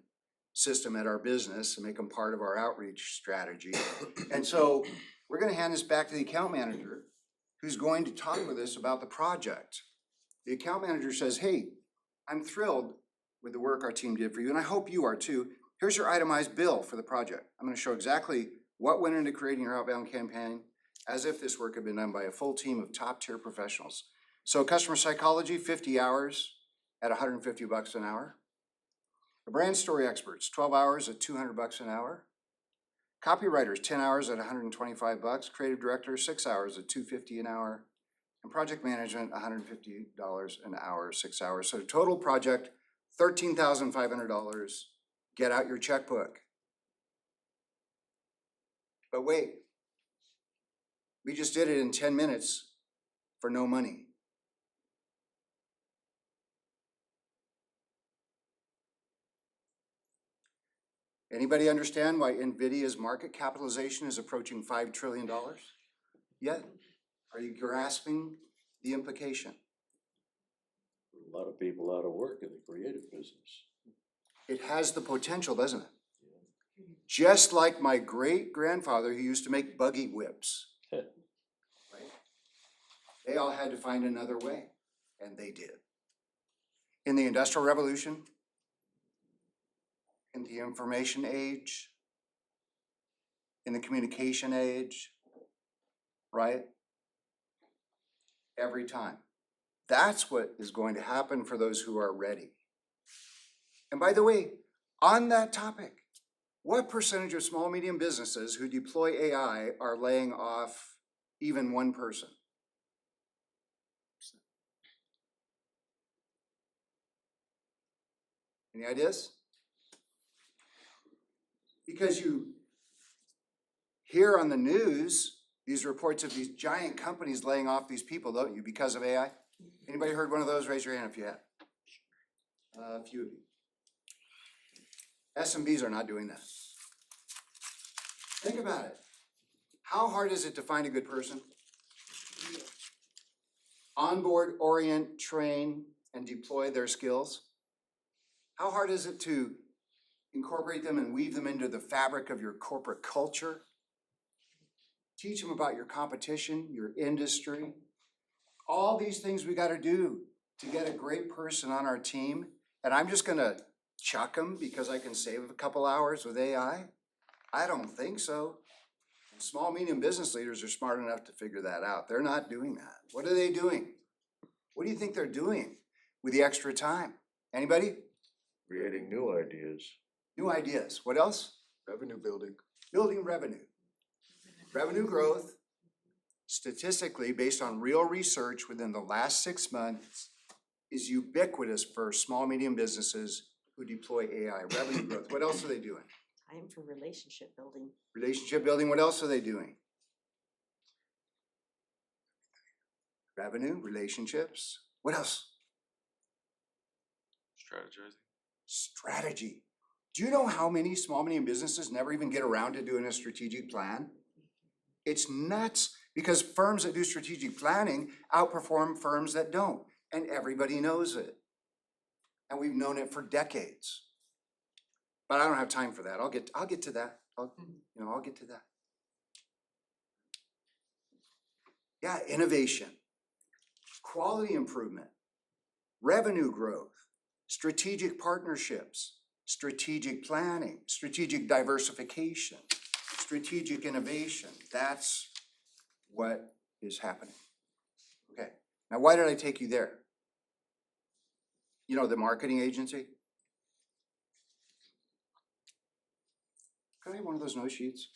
system at our business and make them part of our outreach strategy. And so we're gonna hand this back to the account manager who's going to talk with us about the project. The account manager says, hey, I'm thrilled with the work our team did for you, and I hope you are too. Here's your itemized bill for the project. I'm gonna show exactly what went into creating your outbound campaign, as if this work had been done by a full team of top-tier professionals. So customer psychology, 50 hours at $150 an hour. The brand story experts, 12 hours at $200 an hour. Copywriters, 10 hours at $125. Creative directors, 6 hours at $250 an hour. And project management, $150 an hour, 6 hours. So total project, $13,500. Get out your checkbook. But wait, we just did it in 10 minutes for no money. Anybody understand why NVIDIA's market capitalization is approaching $5 trillion yet? Are you grasping the implication? A lot of people out of work in the creative business. It has the potential, doesn't it? Just like my great grandfather who used to make buggy whips. Right? They all had to find another way, and they did. In the Industrial Revolution, in the information age, in the communication age, right? Every time. That's what is going to happen for those who are ready. And by the way, on that topic, what percentage of small, medium businesses who deploy AI are laying off even one person? Any ideas? Because you hear on the news these reports of these giant companies laying off these people, don't you, because of AI? Anybody heard one of those? Raise your hand if you have. A few of you. SMBs are not doing that. Think about it. How hard is it to find a good person? Onboard, orient, train, and deploy their skills? How hard is it to incorporate them and weave them into the fabric of your corporate culture? Teach them about your competition, your industry. All these things we got to do to get a great person on our team. And I'm just going to chuck them because I can save a couple hours with AI? I don't think so. Small, medium business leaders are smart enough to figure that out. They're not doing that. What are they doing? What do you think they're doing with the extra time? Anybody? Creating new ideas. New ideas. What else? Revenue building. Building revenue. Revenue growth, statistically, based on real research within the last 6 months, is ubiquitous for small, medium businesses who deploy AI. Revenue growth. What else are they doing? Time for relationship building. Relationship building. What else are they doing? Revenue, relationships. What else? Strategizing. Strategy. Do you know how many small, medium businesses never even get around to doing a strategic plan? It's nuts because firms that do strategic planning outperform firms that don't, and everybody knows it. And we've known it for decades. But I don't have time for that. I'll get to that. I'll get to that. Yeah, innovation, quality improvement, revenue growth, strategic partnerships, strategic planning, strategic diversification, strategic innovation. That's what is happening. Okay, now why did I take you there? You know, the marketing agency? Can I have one of those note sheets?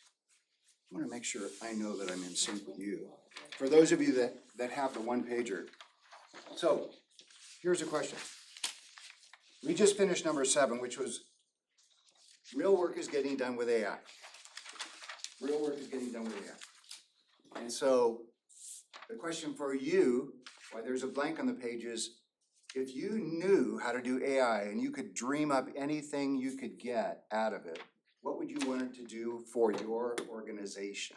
I want to make sure I know that I'm in sync with you. For those of you that have the one pager. So, here's a question. We just finished number 7, which was real work is getting done with AI. Real work is getting done with AI. And so, the question for you, why there's a blank on the page is, if you knew how to do AI and you could dream up anything you could get out of it, what would you want it to do for your organization?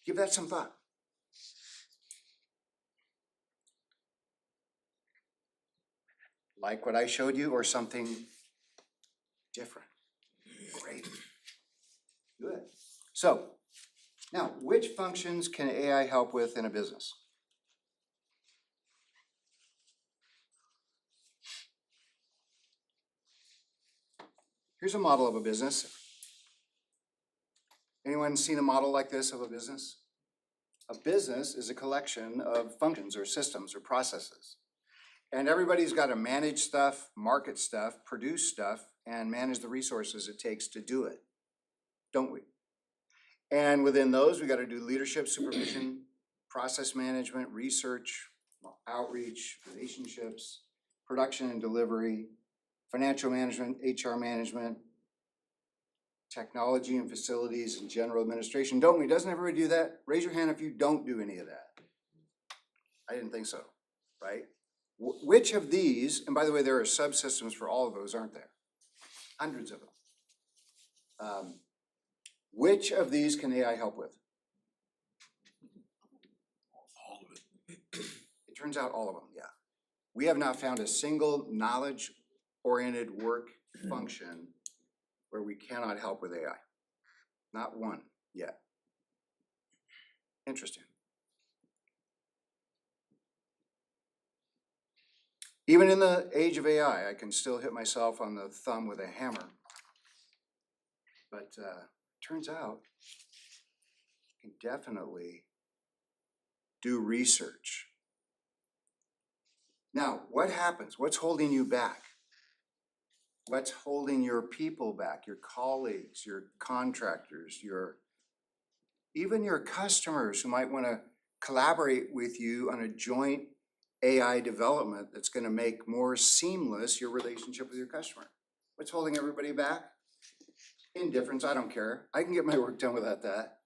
Give that some thought. Like what I showed you or something different? Great. Good. So, now, which functions can AI help with in a business? Here's a model of a business. Anyone seen a model like this of a business? A business is a collection of functions or systems or processes. And everybody's got to manage stuff, market stuff, produce stuff, and manage the resources it takes to do it, don't we? And within those, we got to do leadership, supervision, process management, research, outreach, relationships, production and delivery, financial management, HR management, technology and facilities and general administration, don't we? Doesn't everybody do that? Raise your hand if you don't do any of that. I didn't think so, right? Which of these, and by the way, there are subsystems for all of those, aren't there? Hundreds of them. Which of these can AI help with? All of it. It turns out all of them, yeah. We have not found a single knowledge-oriented work function where we cannot help with AI. Not one yet. Interesting. Even in the age of AI, I can still hit myself on the thumb with a hammer. But turns out you can definitely do research. Now, what happens? What's holding you back? What's holding your people back, your colleagues, your contractors, even your customers who might want to collaborate with you on a joint AI development that's going to make more seamless your relationship with your customer? What's holding everybody back? Indifference, I don't care. I can get my work done without that.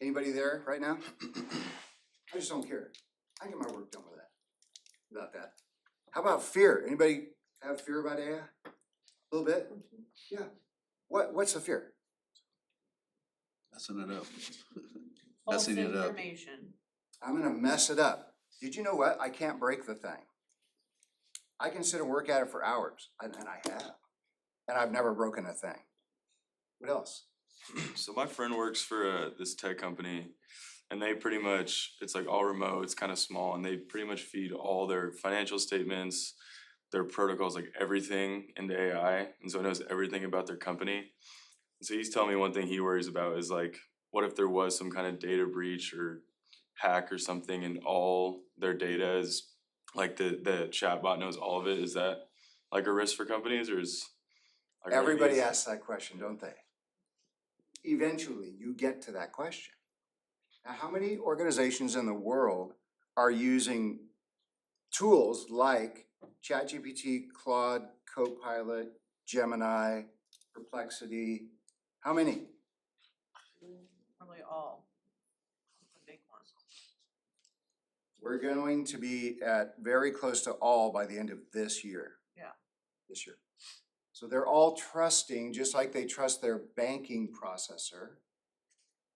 Anybody there right now? I just don't care. I can get my work done without that. How about fear? Anybody have fear about AI? A little bit? Yeah. What's the fear? Messing it up. False Messing it up. information. I'm gonna mess it up. Did you know what? I can't break the thing. I can sit and work at it for hours, and I have. And I've never broken a thing. What else? So my friend works for this tech company, and they pretty much, it's like all remote, it's kind of small, and they pretty much feed all their financial statements, their protocols, like everything into AI, and so it knows everything about their company. And so he's telling me one thing he worries about is like, what if there was some kind of data breach or hack or something, and all their data is, like the chatbot knows all of it? Is that like a risk for companies, or is like Everybody asks that question, don't they? Eventually, you get to that question. Now, how many organizations in the world are using tools like ChatGPT, Claude, Copilot, Gemini, Perplexity? How many? Probably all. The big ones. We're going to be at very close to all by the end of this year. Yeah. This year. So they're all trusting, just like they trust their banking processor,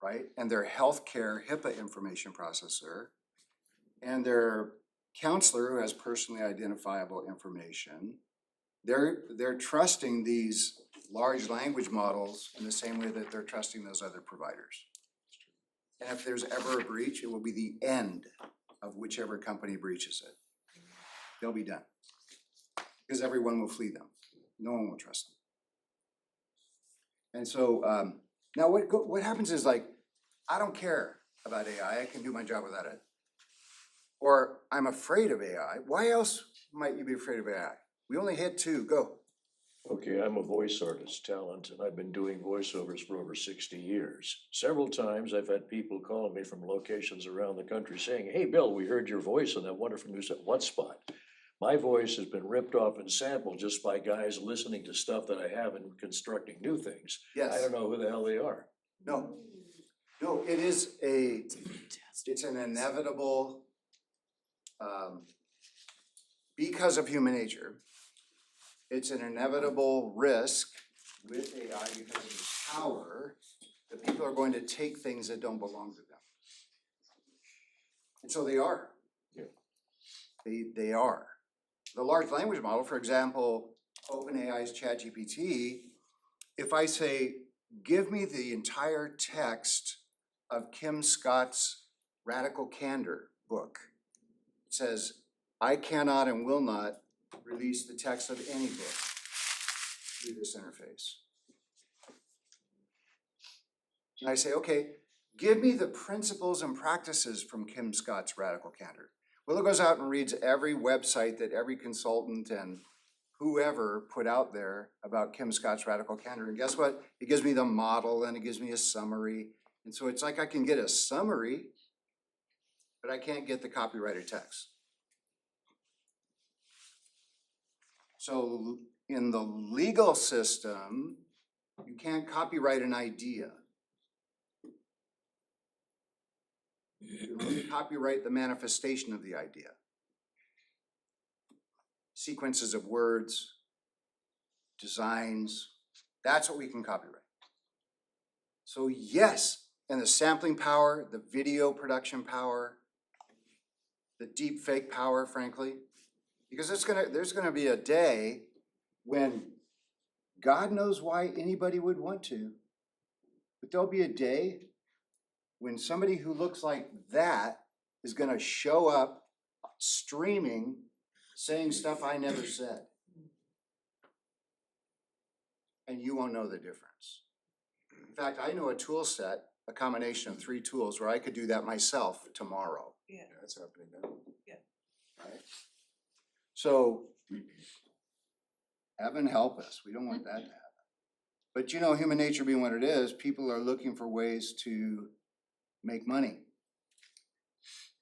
right? And their healthcare HIPAA information processor, and their counselor who has personally identifiable information. They're trusting these large language models in the same way that they're trusting those other providers. And if there's ever a breach, it will be the end of whichever company breaches it. They'll be done. Because everyone will flee them. No one will trust them. And so now what happens is, like, I don't care about AI. I can do my job without it. Or I'm afraid of AI. Why else might you be afraid of AI? We only hit 2. Go. Okay, I'm a voice artist talent, and I've been doing voiceovers for over 60 years. Several times I've had people call me from locations around the country saying, "Hey, Bill, we heard your voice on that wonderful news at What Spot." My voice has been ripped off and sampled just by guys listening to stuff that I have and constructing new things. Yes. I don't know who the hell they are. No, it is it's an inevitable, because of human nature, it's an inevitable risk with AI because of its power that people are going to take things that don't belong to them. And so they are. Yeah. They are. The large language model, for example, OpenAI's ChatGPT, if I say, give me the entire text of Kim Scott's Radical Candor book, it says, I cannot and will not release the text of any book through this interface. And I say, okay, give me the principles and practices from Kim Scott's Radical Candor. Well, it goes out and reads every website that every consultant and whoever put out there about Kim Scott's Radical Candor. And guess what? It gives me the model and it gives me a summary. And so it's like I can get a summary, but I can't get the copyrighted text. So in the legal system, you can't copyright an idea. You can only copyright the manifestation of the idea. Sequences of words, designs, that's what we can copyright. So yes, and the sampling power, the video production power, the deep fake power, frankly, because there's gonna be a day when God knows why anybody would want to, But there'll be a day when somebody who looks like that is gonna show up streaming, saying stuff I never said. And you won't know the difference. In fact, I know a tool set, a combination of 3 tools where I could do that myself tomorrow. Yeah, that's happening now. Right? So, heaven help us, we don't want that to happen. But you know, human nature being what it is, people are looking for ways to make money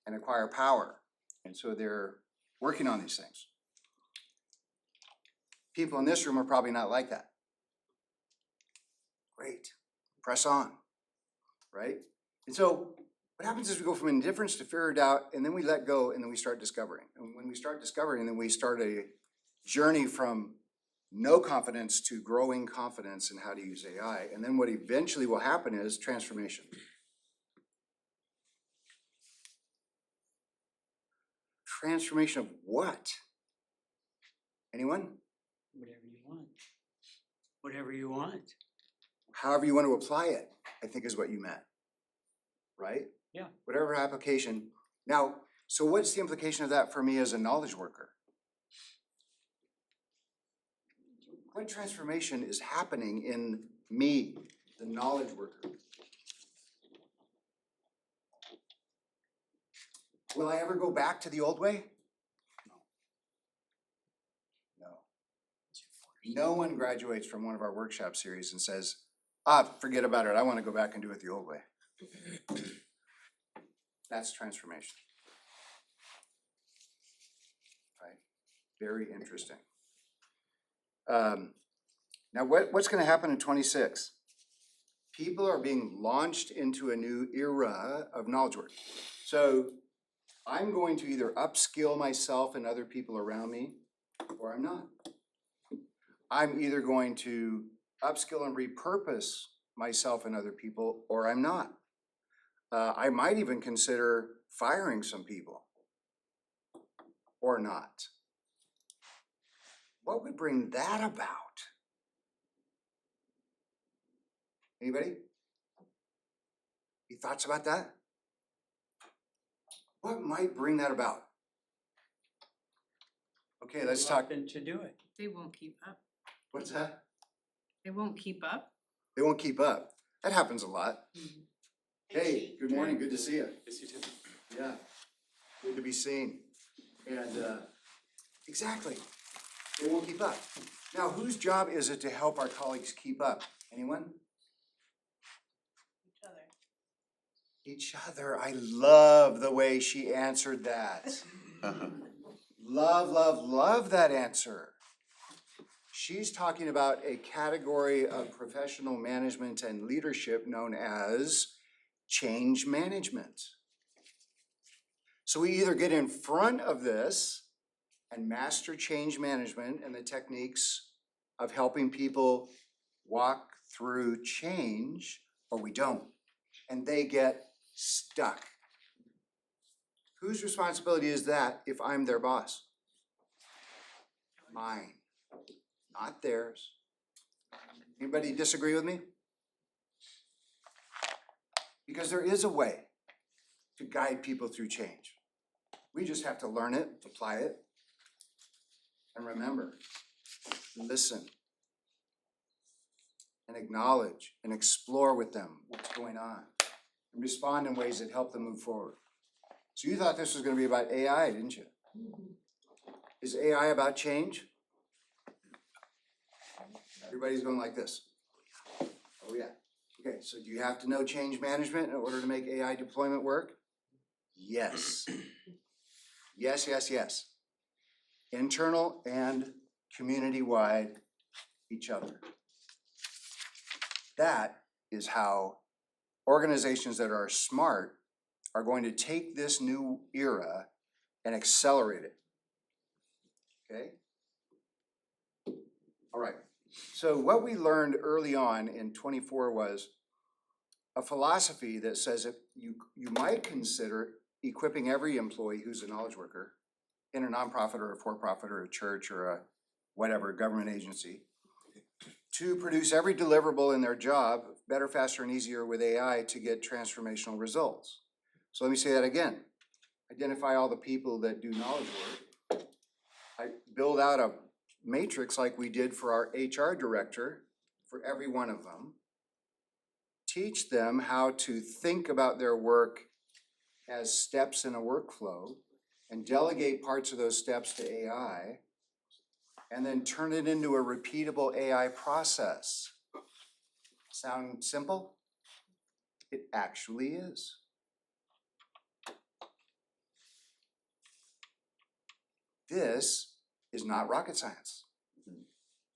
and acquire power. And so they're working on these things. People in this room are probably not like that. Great, press on, right? And so what happens is we go from indifference to fear or doubt, and then we let go, and then we start discovering. And when we start discovering, then we start a journey from no confidence to growing confidence in how to use AI. And then what eventually will happen is transformation. Transformation of what? Anyone? Whatever you want. Whatever you want. However you want to apply it, I think is what you meant. Right? Yeah. Whatever application. Now, so what's the implication of that for me as a knowledge worker? What transformation is happening in me, the knowledge worker? Will I ever go back to the old way? No. No one graduates from one of our workshop series and says, forget about it, I want to go back and do it the old way. That's transformation. Right? Very interesting. Now what's going to happen in 26? People are being launched into a new era of knowledge work. So I'm going to either upskill myself and other people around me, or I'm not. I'm either going to upskill and repurpose myself and other people, or I'm not. I might even consider firing some people, or not. What would bring that about? Anybody? Any thoughts about that? What might bring that about? Okay, let's talk. Reluctant to do it. They won't keep up. What's that? They won't keep up. They won't keep up. That happens a lot. Hey, good morning, good to see you. Yes, you too. Yeah, good to be seen. And exactly, they won't keep up. Now, whose job is it to help our colleagues keep up? Anyone? Each other. I love the way she answered that. Love, love, love that answer. She's talking about a category of professional management and leadership known as change management. So we either get in front of this and master change management and the techniques of helping people walk through change, or we don't, and they get stuck. Whose responsibility is that if I'm their boss? Mine, not theirs. Anybody disagree with me? Because there is a way to guide people through change. We just have to learn it, apply it, and remember, listen, and acknowledge and explore with them what's going on, and respond in ways that help them move forward. So you thought this was going to be about AI, didn't you? Is AI about change? Everybody's going like this. Oh yeah. Okay, so do you have to know change management in order to make AI deployment work? Yes. Yes, yes, yes. Internal and community-wide, each other. That is how organizations that are smart are going to take this new era and accelerate it. Okay? All right. So what we learned early on in 24 was a philosophy that says that you might consider equipping every employee who's a knowledge worker in a nonprofit or a for-profit or a church or a whatever government agency to produce every deliverable in their job better, faster, and easier with AI to get transformational results. So let me say that again. Identify all the people that do knowledge work. I build out a matrix like we did for our HR director for every one of them. Teach them how to think about their work as steps in a workflow and delegate parts of those steps to AI, and then turn it into a repeatable AI process. Sound simple? It actually is. This is not rocket science.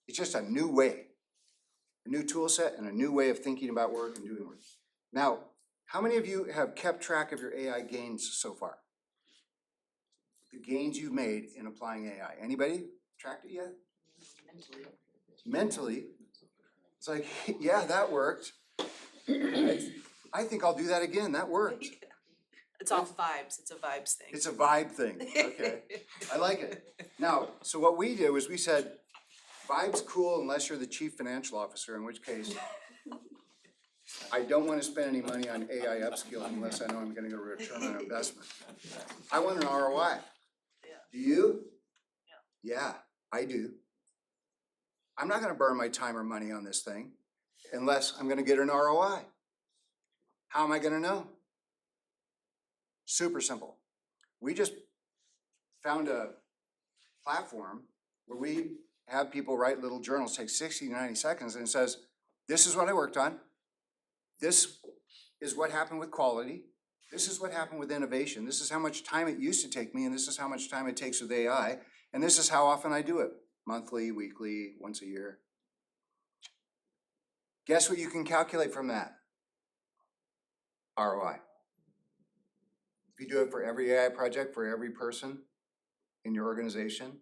It's just a new way, a new tool set and a new way of thinking about work and doing work. Now, how many of you have kept track of your AI gains so far? The gains you've made in applying AI. Anybody tracked it yet? Mentally, it's like, yeah, that worked. I think I'll do that again. That worked. It's all vibes, it's a vibes thing. It's a vibe thing. Okay, I like it. Now, so what we did was we said, vibe's cool unless you're the chief financial officer, in which case I don't want to spend any money on AI upskilling unless I know I'm gonna get a return on investment. I want an ROI. Do you? Yeah, I do. I'm not gonna burn my time or money on this thing unless I'm gonna get an ROI. How am I gonna know? Super simple. We just found a platform where we have people write little journals, take 60 to 90 seconds, and it says, this is what I worked on. This is what happened with quality. This is what happened with innovation. This is how much time it used to take me, and this is how much time it takes with AI. And this is how often I do it. Monthly, weekly, once a year. Guess what you can calculate from that? ROI. If you do it for every AI project, for every person in your organization,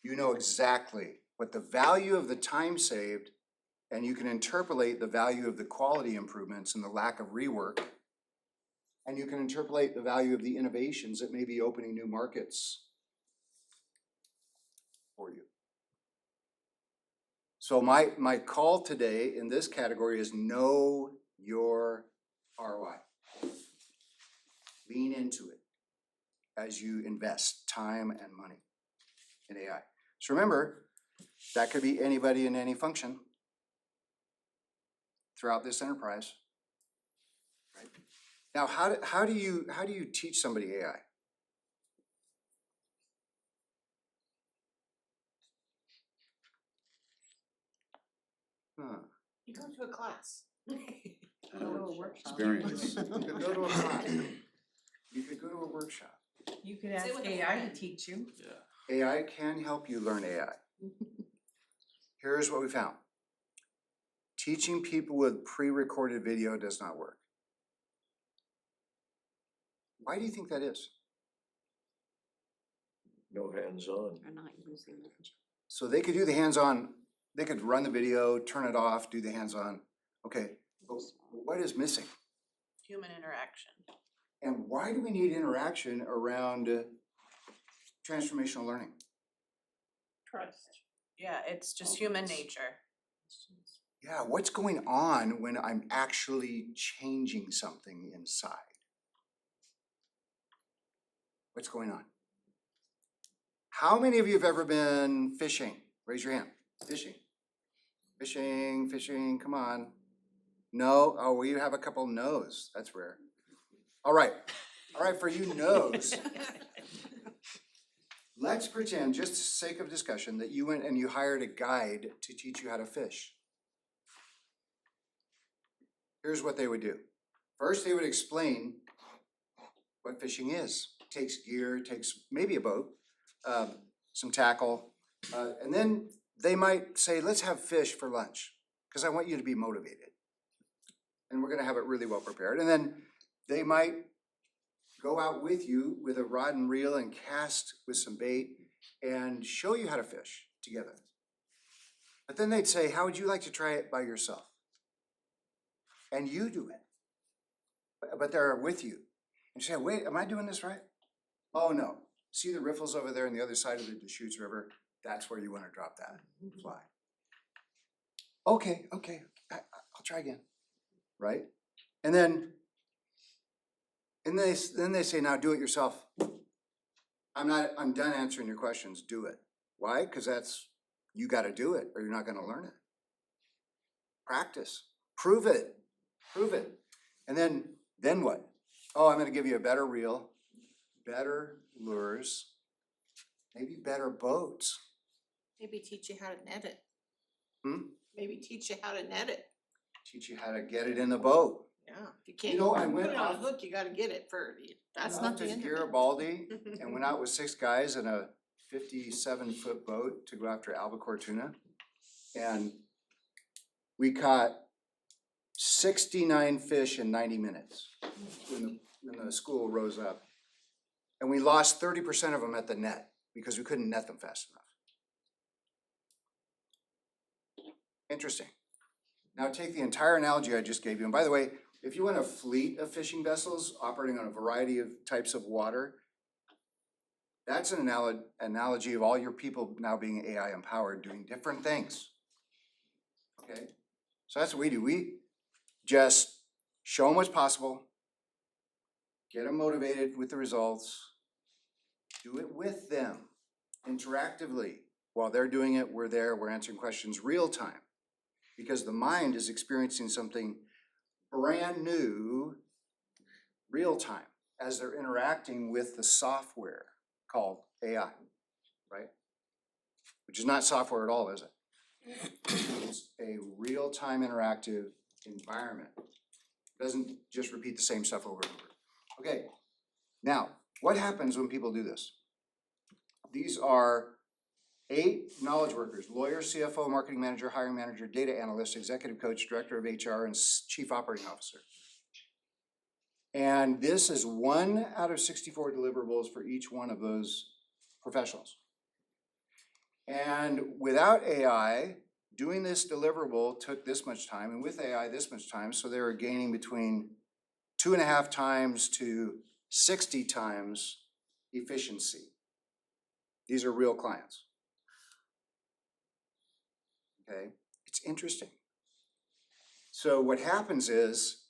you know exactly what the value of the time saved, and you can interpolate the value of the quality improvements and the lack of rework, and you can interpolate the value of the innovations that may be opening new markets for you. So my call today in this category is know your ROI. Lean into it as you invest time and money in AI. So remember, that could be anybody in any function throughout this enterprise. Right? Now, how do you teach somebody AI? You go to a class. Experience. You could go to a class. You could go to a workshop. You could Say ask with a AI to friend. teach you. AI can help you learn AI. Here's what we found. Teaching people with pre-recorded video does not work. Why do you think that is? No hands-on. They're not using it. So they could do the hands-on, they could run the video, turn it off, do the hands-on. Okay, but what is missing? Human interaction. And why do we need interaction around transformational learning? Trust. Yeah, it's just human nature. Yeah, what's going on when I'm actually changing something inside? What's going on? How many of you have ever been fishing? Raise your hand. Fishing. Fishing, fishing, come on. No? Oh, we have a couple no's. That's rare. All right, for you no's. Let's pretend, just for sake of discussion, that you went and you hired a guide to teach you how to fish. Here's what they would do. First, they would explain what fishing is. It takes gear, it takes maybe a boat, some tackle, and then they might say, let's have fish for lunch, because I want you to be motivated. And we're gonna have it really well prepared. And then they might go out with you with a rod and reel and cast with some bait and show you how to fish together. But then they'd say, how would you like to try it by yourself? And you do it. But they're with you. And you say, wait, am I doing this right? Oh no. See the riffles over there on the other side of the Deschutes River? That's where you want to drop that fly. Okay, I'll try again, right? And then they say, now do it yourself. I'm done answering your questions, do it. Why? Because you gotta do it or you're not gonna learn it. Practice, prove it. And then what? Oh, I'm gonna give you a better reel, better lures, maybe better boats. Maybe teach you how to net it. Hmm? Maybe teach you how to net it. Teach you how to get it in the boat. Yeah, if you can't, You know, I put went it on a off- hook, you gotta get it for, that's Went not off the to end of it. Garibaldi and went out with 6 guys in a 57-foot boat to go after albacore tuna. And we caught 69 fish in 90 minutes when the school rose up. And we lost 30% of them at the net because we couldn't net them fast enough. Interesting. Now take the entire analogy I just gave you. And by the way, if you want a fleet of fishing vessels operating on a variety of types of water, that's an analogy of all your people now being AI empowered, doing different things. Okay? So that's what we do. We just show them what's possible, get them motivated with the results, do it with them interactively. While they're doing it, we're there, we're answering questions real time. Because the mind is experiencing something brand new, real time, as they're interacting with the software called AI, right? Which is not software at all, is it? It's a real-time interactive environment. It doesn't just repeat the same stuff over and over. Okay, now, what happens when people do this? These are 8 knowledge workers: lawyer, CFO, marketing manager, hiring manager, data analyst, executive coach, director of HR, and chief operating officer. And this is 1 out of 64 deliverables for each one of those professionals. And without AI, doing this deliverable took this much time, and with AI, this much time, so they were gaining between 2.5 times to 60 times efficiency. These are real clients. Okay, it's interesting. So what happens is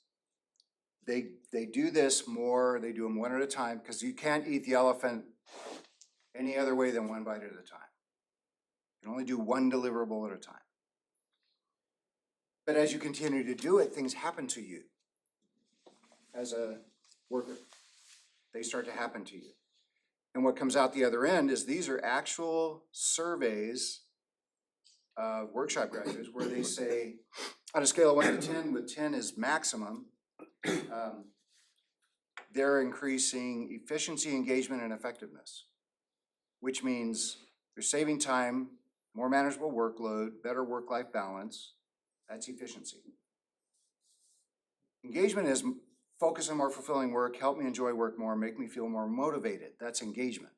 they do this more, they do them one at a time, because you can't eat the elephant any other way than one bite at a time. You can only do one deliverable at a time. But as you continue to do it, things happen to you as a worker. They start to happen to you. And what comes out the other end is these are actual surveys of workshop graduates where they say, on a scale of 1 to 10, with 10 is maximum, they're increasing efficiency, engagement, and effectiveness, which means they're saving time, more manageable workload, better work-life balance. That's efficiency. Engagement is focus on more fulfilling work, help me enjoy work more, make me feel more motivated. That's engagement.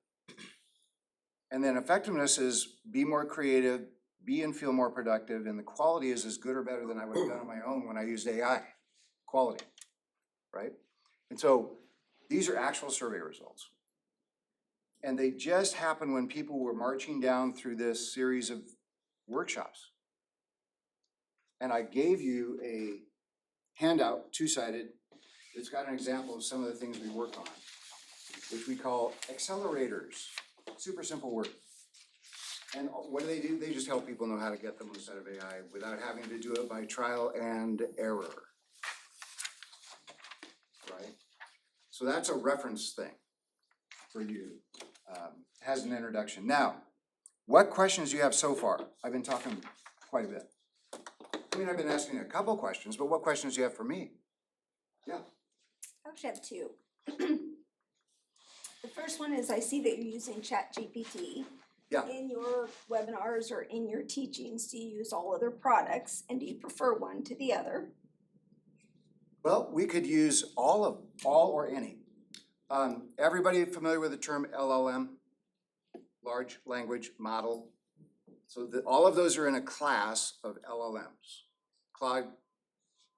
And then effectiveness is be more creative, be and feel more productive, and the quality is as good or better than I would have done on my own when I used AI. Quality, right? And so these are actual survey results. And they just happened when people were marching down through this series of workshops. And I gave you a handout, 2-sided, that's got an example of some of the things we work on, which we call accelerators. Super simple word. And what do? They just help people know how to get the most out of AI without having to do it by trial and error. Right? So that's a reference thing for you. Has an introduction. Now, what questions do you have so far? I've been talking quite a bit. I mean, I've been asking a couple questions, but what questions do you have for me? Yeah. I actually have 2. The first one is I see that you're using ChatGPT. Yeah. In your webinars or in your teachings, do you use all other products and do you prefer one to the other? Well, we could use all or any. Everybody familiar with the term LLM? Large language model. So all of those are in a class of LLMs. Claude,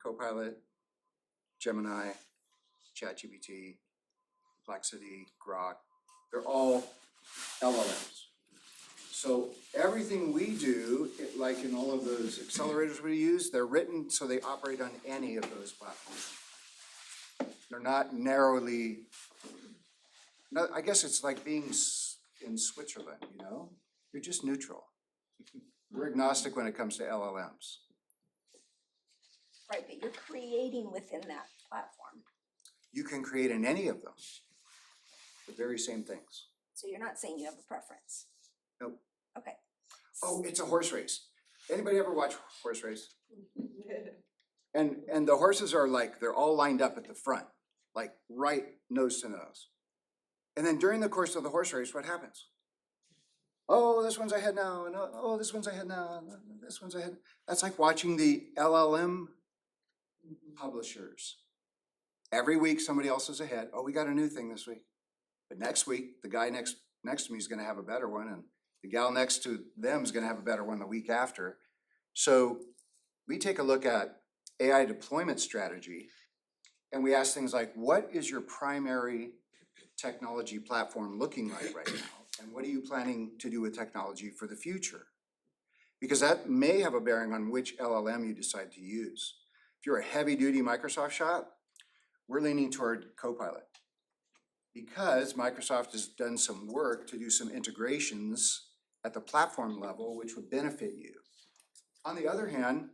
Copilot, Gemini, ChatGPT, Perplexity, Grok. They're all LLMs. So every everything we do, like in all of those accelerators we use, they're written so they operate on any of those platforms. They're not narrowly, no, I guess it's like being in Switzerland, you know? You're just neutral. We're agnostic when it comes to LLMs. Right, but you're creating within that platform. You can create in any of them the very same things. So you're not saying you have a preference. Nope. Okay. Oh, it's a horse race. Anybody ever watch horse race? And the horses are like, they're all lined up at the front, like right nose to nose. And then during the course of the horse race, what happens? Oh, this one's ahead now, and oh, this one's ahead now, and this one's ahead. That's like watching the LLM publishers. Every week somebody else is ahead. Oh, we got a new thing this week. But next week, the guy next to me is gonna have a better one, and the gal next to them is gonna have a better one the week after. So we take a look at AI deployment strategy, and we ask things like, what is your primary technology platform looking like right now? And what are you planning to do with technology for the future? Because that may have a bearing on which LLM you decide to use. If you're a heavy-duty Microsoft shop, we're leaning toward Copilot. Because Microsoft has done some work to do some integrations at the platform level, which would benefit you. On the other hand,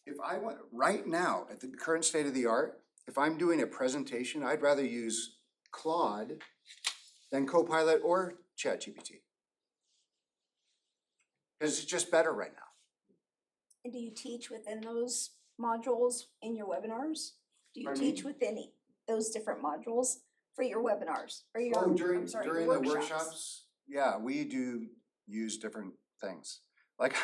if I want, right now, at the current state of the art, if I'm doing a presentation, I'd rather use Claude than Copilot or ChatGPT. Because it's just better right now. And do you teach within those modules in your webinars? Do you Pardon teach me? within those different modules for your webinars or your, Oh, during your the workshops, yeah, we do use different things. Like,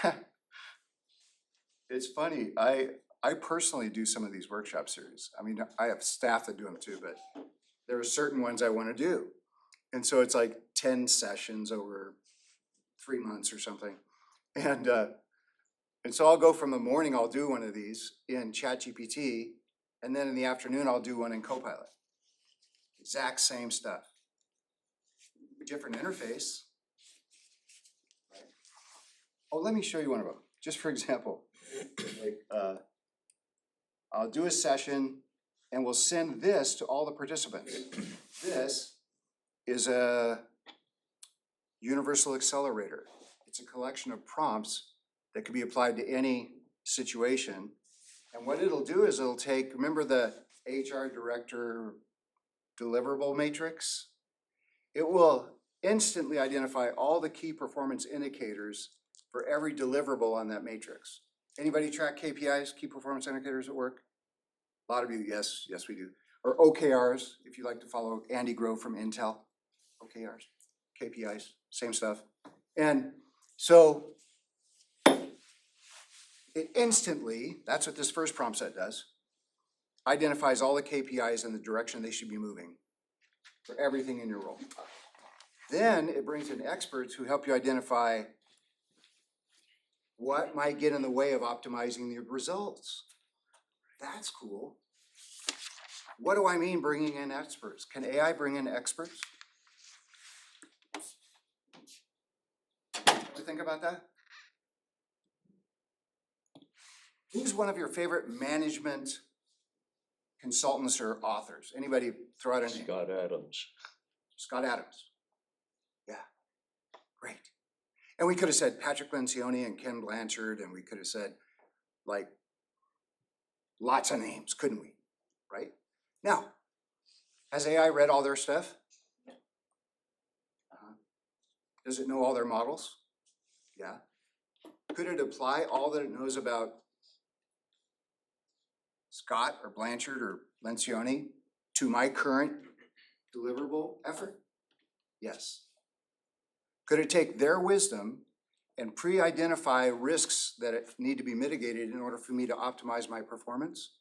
it's funny, I personally do some of these workshop series. I mean, I have staff that do them too, but there are certain ones I wanna do. And so it's like 10 sessions over 3 months or something. And so I'll go from the morning, I'll do one of these in ChatGPT, and then in the afternoon, I'll do one in Copilot. Exact same stuff. Different interface. Right? Oh, let me show you one of them. Just for example, like, I'll do a session and we'll send this to all the participants. This is a universal accelerator. It's a collection of prompts that can be applied to any situation. And what it'll do is it'll take, remember the HR director deliverable matrix? It will instantly identify all the key performance indicators for every deliverable on that matrix. Anybody track KPIs, key performance indicators at work? A lot of you, yes, we do. Or OKRs, if you like to follow Andy Grove from Intel. OKRs, KPIs, same stuff. And so it instantly, that's what this first prompt set does, identifies all the KPIs and the direction they should be moving for everything in your role. Then it brings in experts who help you identify what might get in the way of optimizing your results. That's cool. What do I mean bringing in experts? Can AI bring in experts? What do you think about that? Who's one of your favorite management consultants or authors? Anybody throw out a name? Scott Adams. Scott Adams. Yeah, great. And we could have said Patrick Lencioni and Ken Blanchard, and we could have said like lots of names, couldn't we? Right? Now, has AI read all their stuff? Does it know all their models? Yeah. Could it apply all that it knows about Scott or Blanchard or Lencioni to my current deliverable effort? Yes. Could it take their wisdom and pre-identify risks that need to be mitigated in order for me to optimize my performance?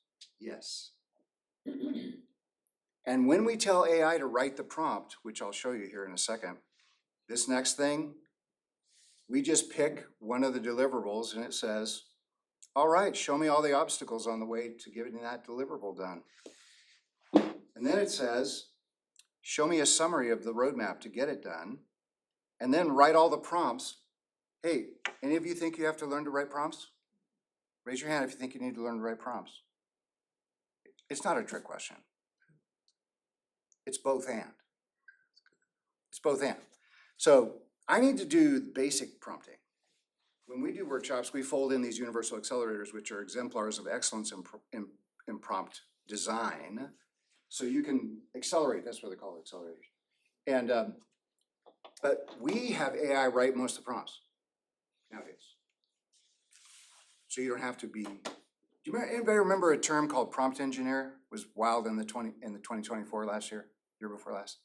Yes. And when we tell AI to write the prompt, which I'll show you here in a second, this next thing, we just pick one of the deliverables and it says, all right, show me all the obstacles on the way to getting that deliverable done. And then it says, show me a summary of the roadmap to get it done. And then write all the prompts Hey, any of you think you have to learn to write prompts? Raise your hand if you think you need to learn to write prompts. It's not a trick question. It's both and. It's both and. So I need to do basic prompting. When we do workshops, we fold in these universal accelerators, which are exemplars of excellence in prompt design. So you can accelerate, that's what they call accelerators. And, but we have AI write most of the prompts nowadays. So you don't have to be, anybody remember a term called prompt engineer? Was wild in the 2024 last year before last.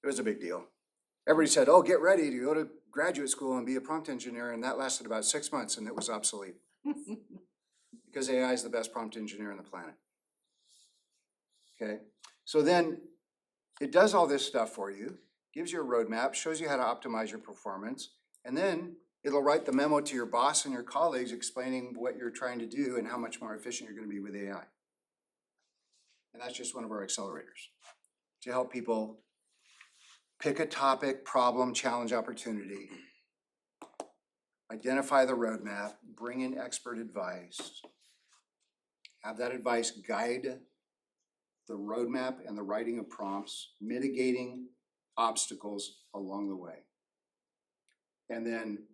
It was a big deal. Everybody said, oh, get ready to go to graduate school and be a prompt engineer, and that lasted about 6 months and it was obsolete. Because AI is the best prompt engineer on the planet. Okay, so then it does all this stuff for you, gives you a roadmap, shows you how to optimize your performance, and then it'll write the memo to your boss and your colleagues explaining what you're trying to do and how much more efficient you're gonna be with AI. And that's just one of our accelerators to help people pick a topic, problem, challenge, opportunity, identify the roadmap, bring in expert advice, have that advice guide the roadmap and the writing of prompts, mitigating obstacles along the way. And then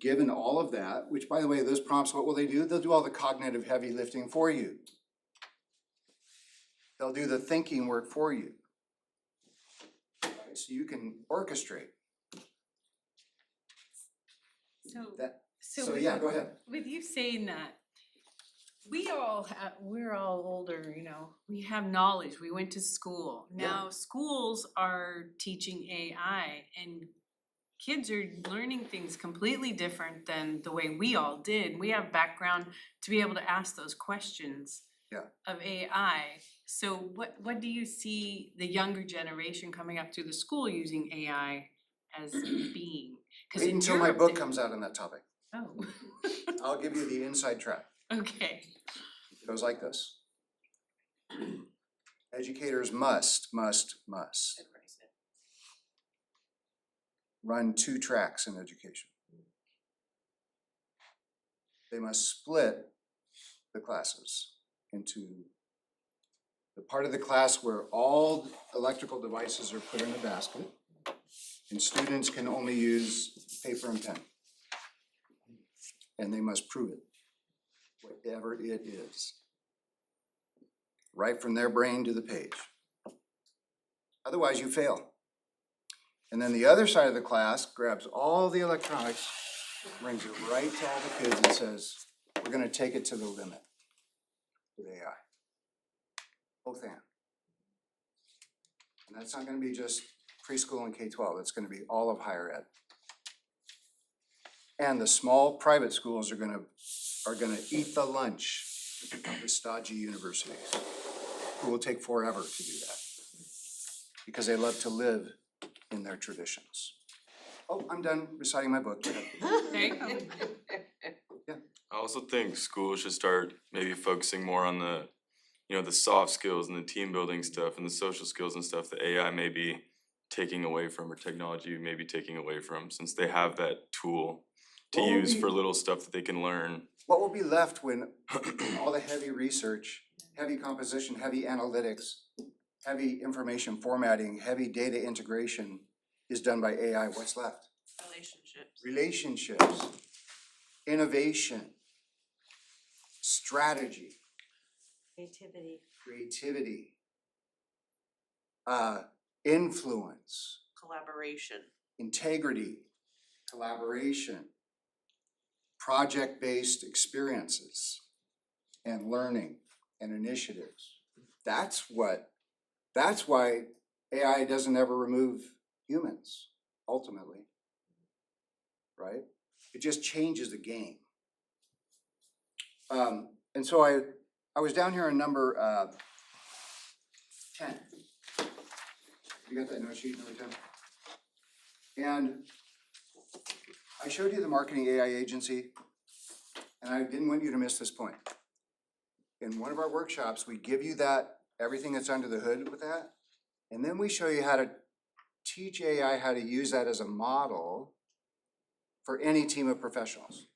given all of that, which by the way, those prompts, what will they do? They'll do all the cognitive heavy lifting for you. They'll do the thinking work for you. So you can orchestrate that. So yeah, go ahead. With you saying that, we're all older, you know, we have knowledge, we went to school. Now schools are teaching AI and kids are learning things completely different than the way we all did. We have background to be able to ask those questions of AI. So what do you see the younger generation coming up through the school using AI as being? Wait until my book comes out on that topic. Oh. I'll give you the inside track. Okay. It goes like this. Educators must run 2 tracks in education. They must split the classes into the part of the class where all electrical devices are put in a basket and students can only use paper and pen. And they must prove it, whatever it is, right from their brain to the page. Otherwise, you fail. And then the other side of the class grabs all the electronics, brings it right to all the kids and says, we're gonna take it to the limit with AI. Both and. And that's not gonna be just preschool and K-12, it's gonna be all of higher ed. And the small private schools are gonna eat the lunch of the stodgy universities, who will take forever to do that. Because they love to live in their traditions. Oh, I'm done reciting my book. There you go. I also think schools should start maybe focusing more on the, you know, the soft skills and the team building stuff and the social skills and stuff that AI may be taking away from, or technology may be taking away from, since they have that tool to use for little stuff that they can learn. What will be left when all the heavy research, heavy composition, heavy analytics, heavy information formatting, heavy data integration is done by AI? What's left? Relationships, innovation, strategy, creativity, influence, Collaboration. integrity, collaboration, project-based experiences, and learning and initiatives. That's why AI doesn't ever remove humans, ultimately, right? It just changes the game. And so I was down here on number 10. You got that note sheet, number 10? And I showed you the marketing AI agency, and I didn't want you to miss this point. In one of our workshops, we give you that, everything that's under the hood with that, and then we show you how to teach AI how to use that as a model for any team of professionals.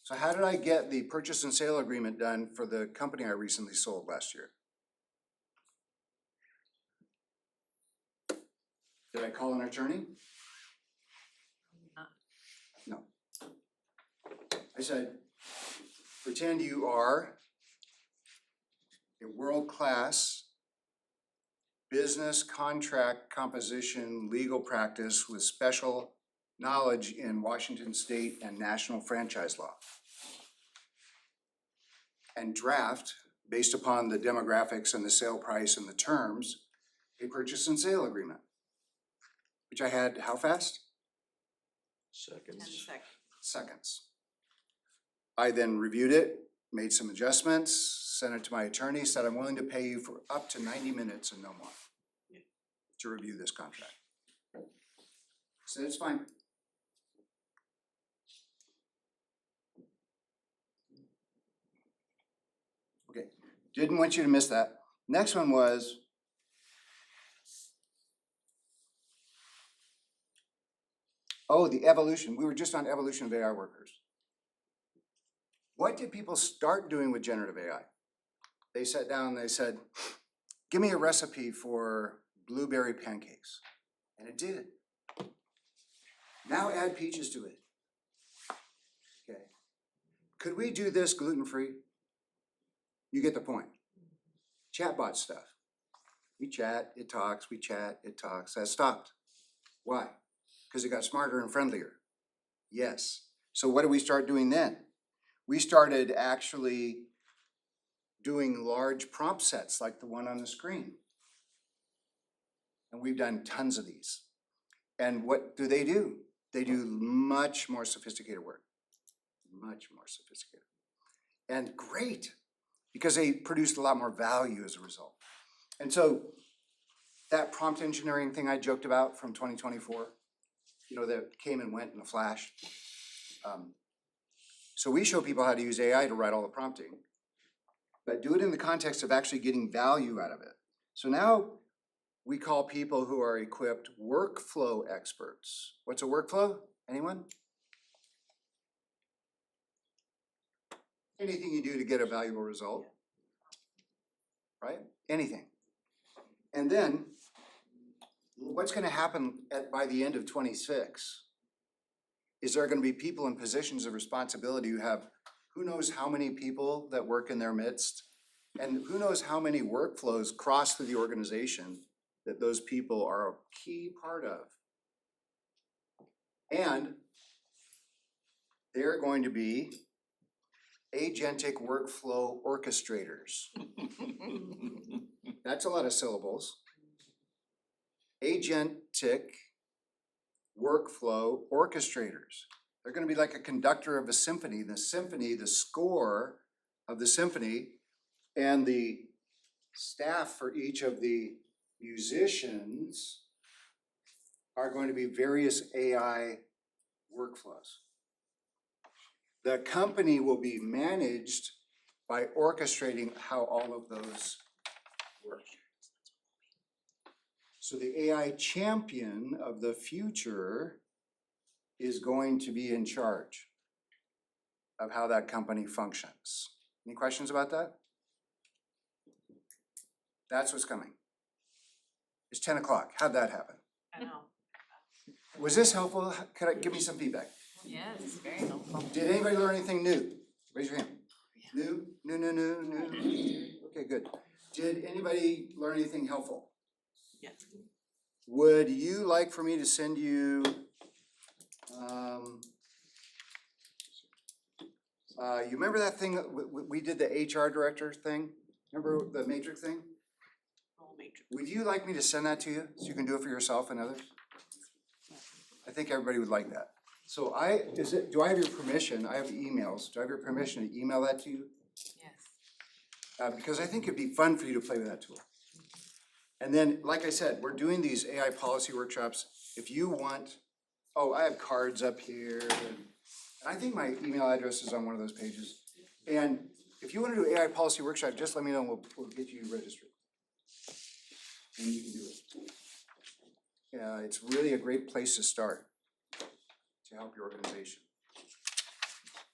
So how did I get the purchase and sale agreement done for the company I recently sold last year? Did I call an attorney? No. I said, pretend you are a world-class business contract composition legal practice with special knowledge in Washington state and national franchise law. And draft, based upon the demographics and the sale price and the terms, a purchase and sale agreement. Which I had, how fast? 10 Seconds. seconds. Seconds. I then reviewed it, made some adjustments, sent it to my attorney, said I'm willing to pay you for up to 90 minutes and no more to review this contract. Said it's fine. Okay, didn't want you to miss that. Next one was the evolution. We were just on evolution of AI workers. What did people start doing with generative AI? They sat down and they said, give me a recipe for blueberry pancakes. And it did. Now add peaches to it. Okay. Could we do this gluten-free? You get the point. Chatbot stuff. We chat, it talks, we chat, it talks. That stopped. Why? Because it got smarter and friendlier. Yes. So what did we start doing then? We started actually doing large prompt sets like the one on the screen. And we've done tons of these. And what do? They do much more sophisticated work. Much more sophisticated. And great, because they produced a lot more value as a result. And so that prompt engineering thing I joked about from 2024, that came and went in a flash. So we show people how to use AI to write all the prompting, but do it in the context of actually getting value out of it. So now we call people who are equipped workflow experts. What's a workflow? Anyone? Anything you do to get a valuable result, right? Anything. And then what's going to happen by the end of 26 is there are going to be people in positions of responsibility who have who knows how many people that work in their midst, and who knows how many workflows cross through the organization that those people are a key part of. And they're going to be agentic workflow orchestrators. That's a lot of syllables. Agentic workflow orchestrators. They're going to be like a conductor of a symphony. The symphony, the score of the symphony, and the staff for each of the musicians are going to be various AI workflows. The company will be managed by orchestrating how all of those work. So the AI champion of the future is going to be in charge of how that company functions. Any questions about that? That's what's coming. It's 10 o'clock. How'd that happen? I know. Was this helpful? Give me some feedback. Yes, very helpful. Did anybody learn anything new? Raise your hand. New? Okay, good. Did anybody learn anything helpful? Yes. Would you like for me to send you, you remember that thing, that we did the HR director thing? Remember the matrix thing? Whole matrix. Would you like me to send that to you so you can do it for yourself and others? I think everybody would like that. So do I have your permission? I have emails. Do I have your permission to email that to you? Yes. Because I think it'd be fun for you to play with that tool. And then, like I said, we're doing these AI policy workshops. If you want, I have cards up here. And I think my email address is on one of those pages. And if you want to do AI policy workshop, just let me know and we'll get you registered. And you can do it. Yeah, it's really a great place to start. to help your organization.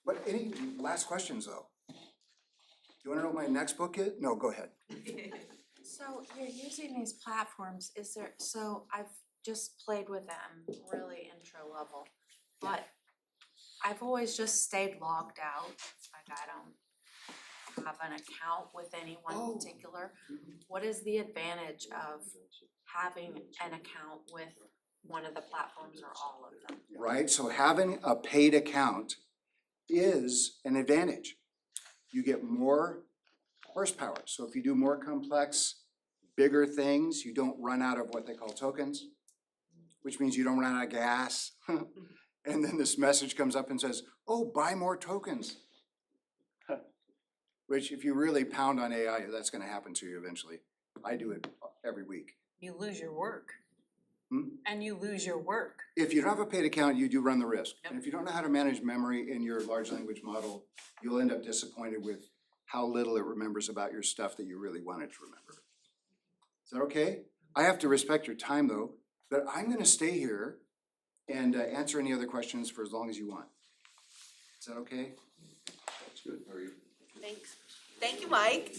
But any last questions though? You wanna know what my next book is? No, go ahead. So you're using these platforms, is there, so I've just played with them, really intro level, but I've always just stayed logged out, like I don't have an account with any Oh. one particular. What is the advantage of having an account with one of the platforms or all of them? Right, so having a paid account is an advantage. You get more horsepower, so if you do more complex, bigger things, you don't run out of what they call tokens, which means you don't run out of gas. And then this message comes up and says, oh, buy more tokens. Which if you really pound on AI, that's gonna happen to you eventually. I do it every week. You lose your work. Hmm? And you lose your work. If you don't have a paid account, you do run the risk. Yep. And if you don't know how to manage memory in your large language model, you'll end up disappointed with how little it remembers about your stuff that you really want it to remember. Is that okay? I have to respect your time though, but I'm gonna stay here and answer any other questions for as long as you want. Is that okay? That's good. Are you? Thanks. Thank you, Mike.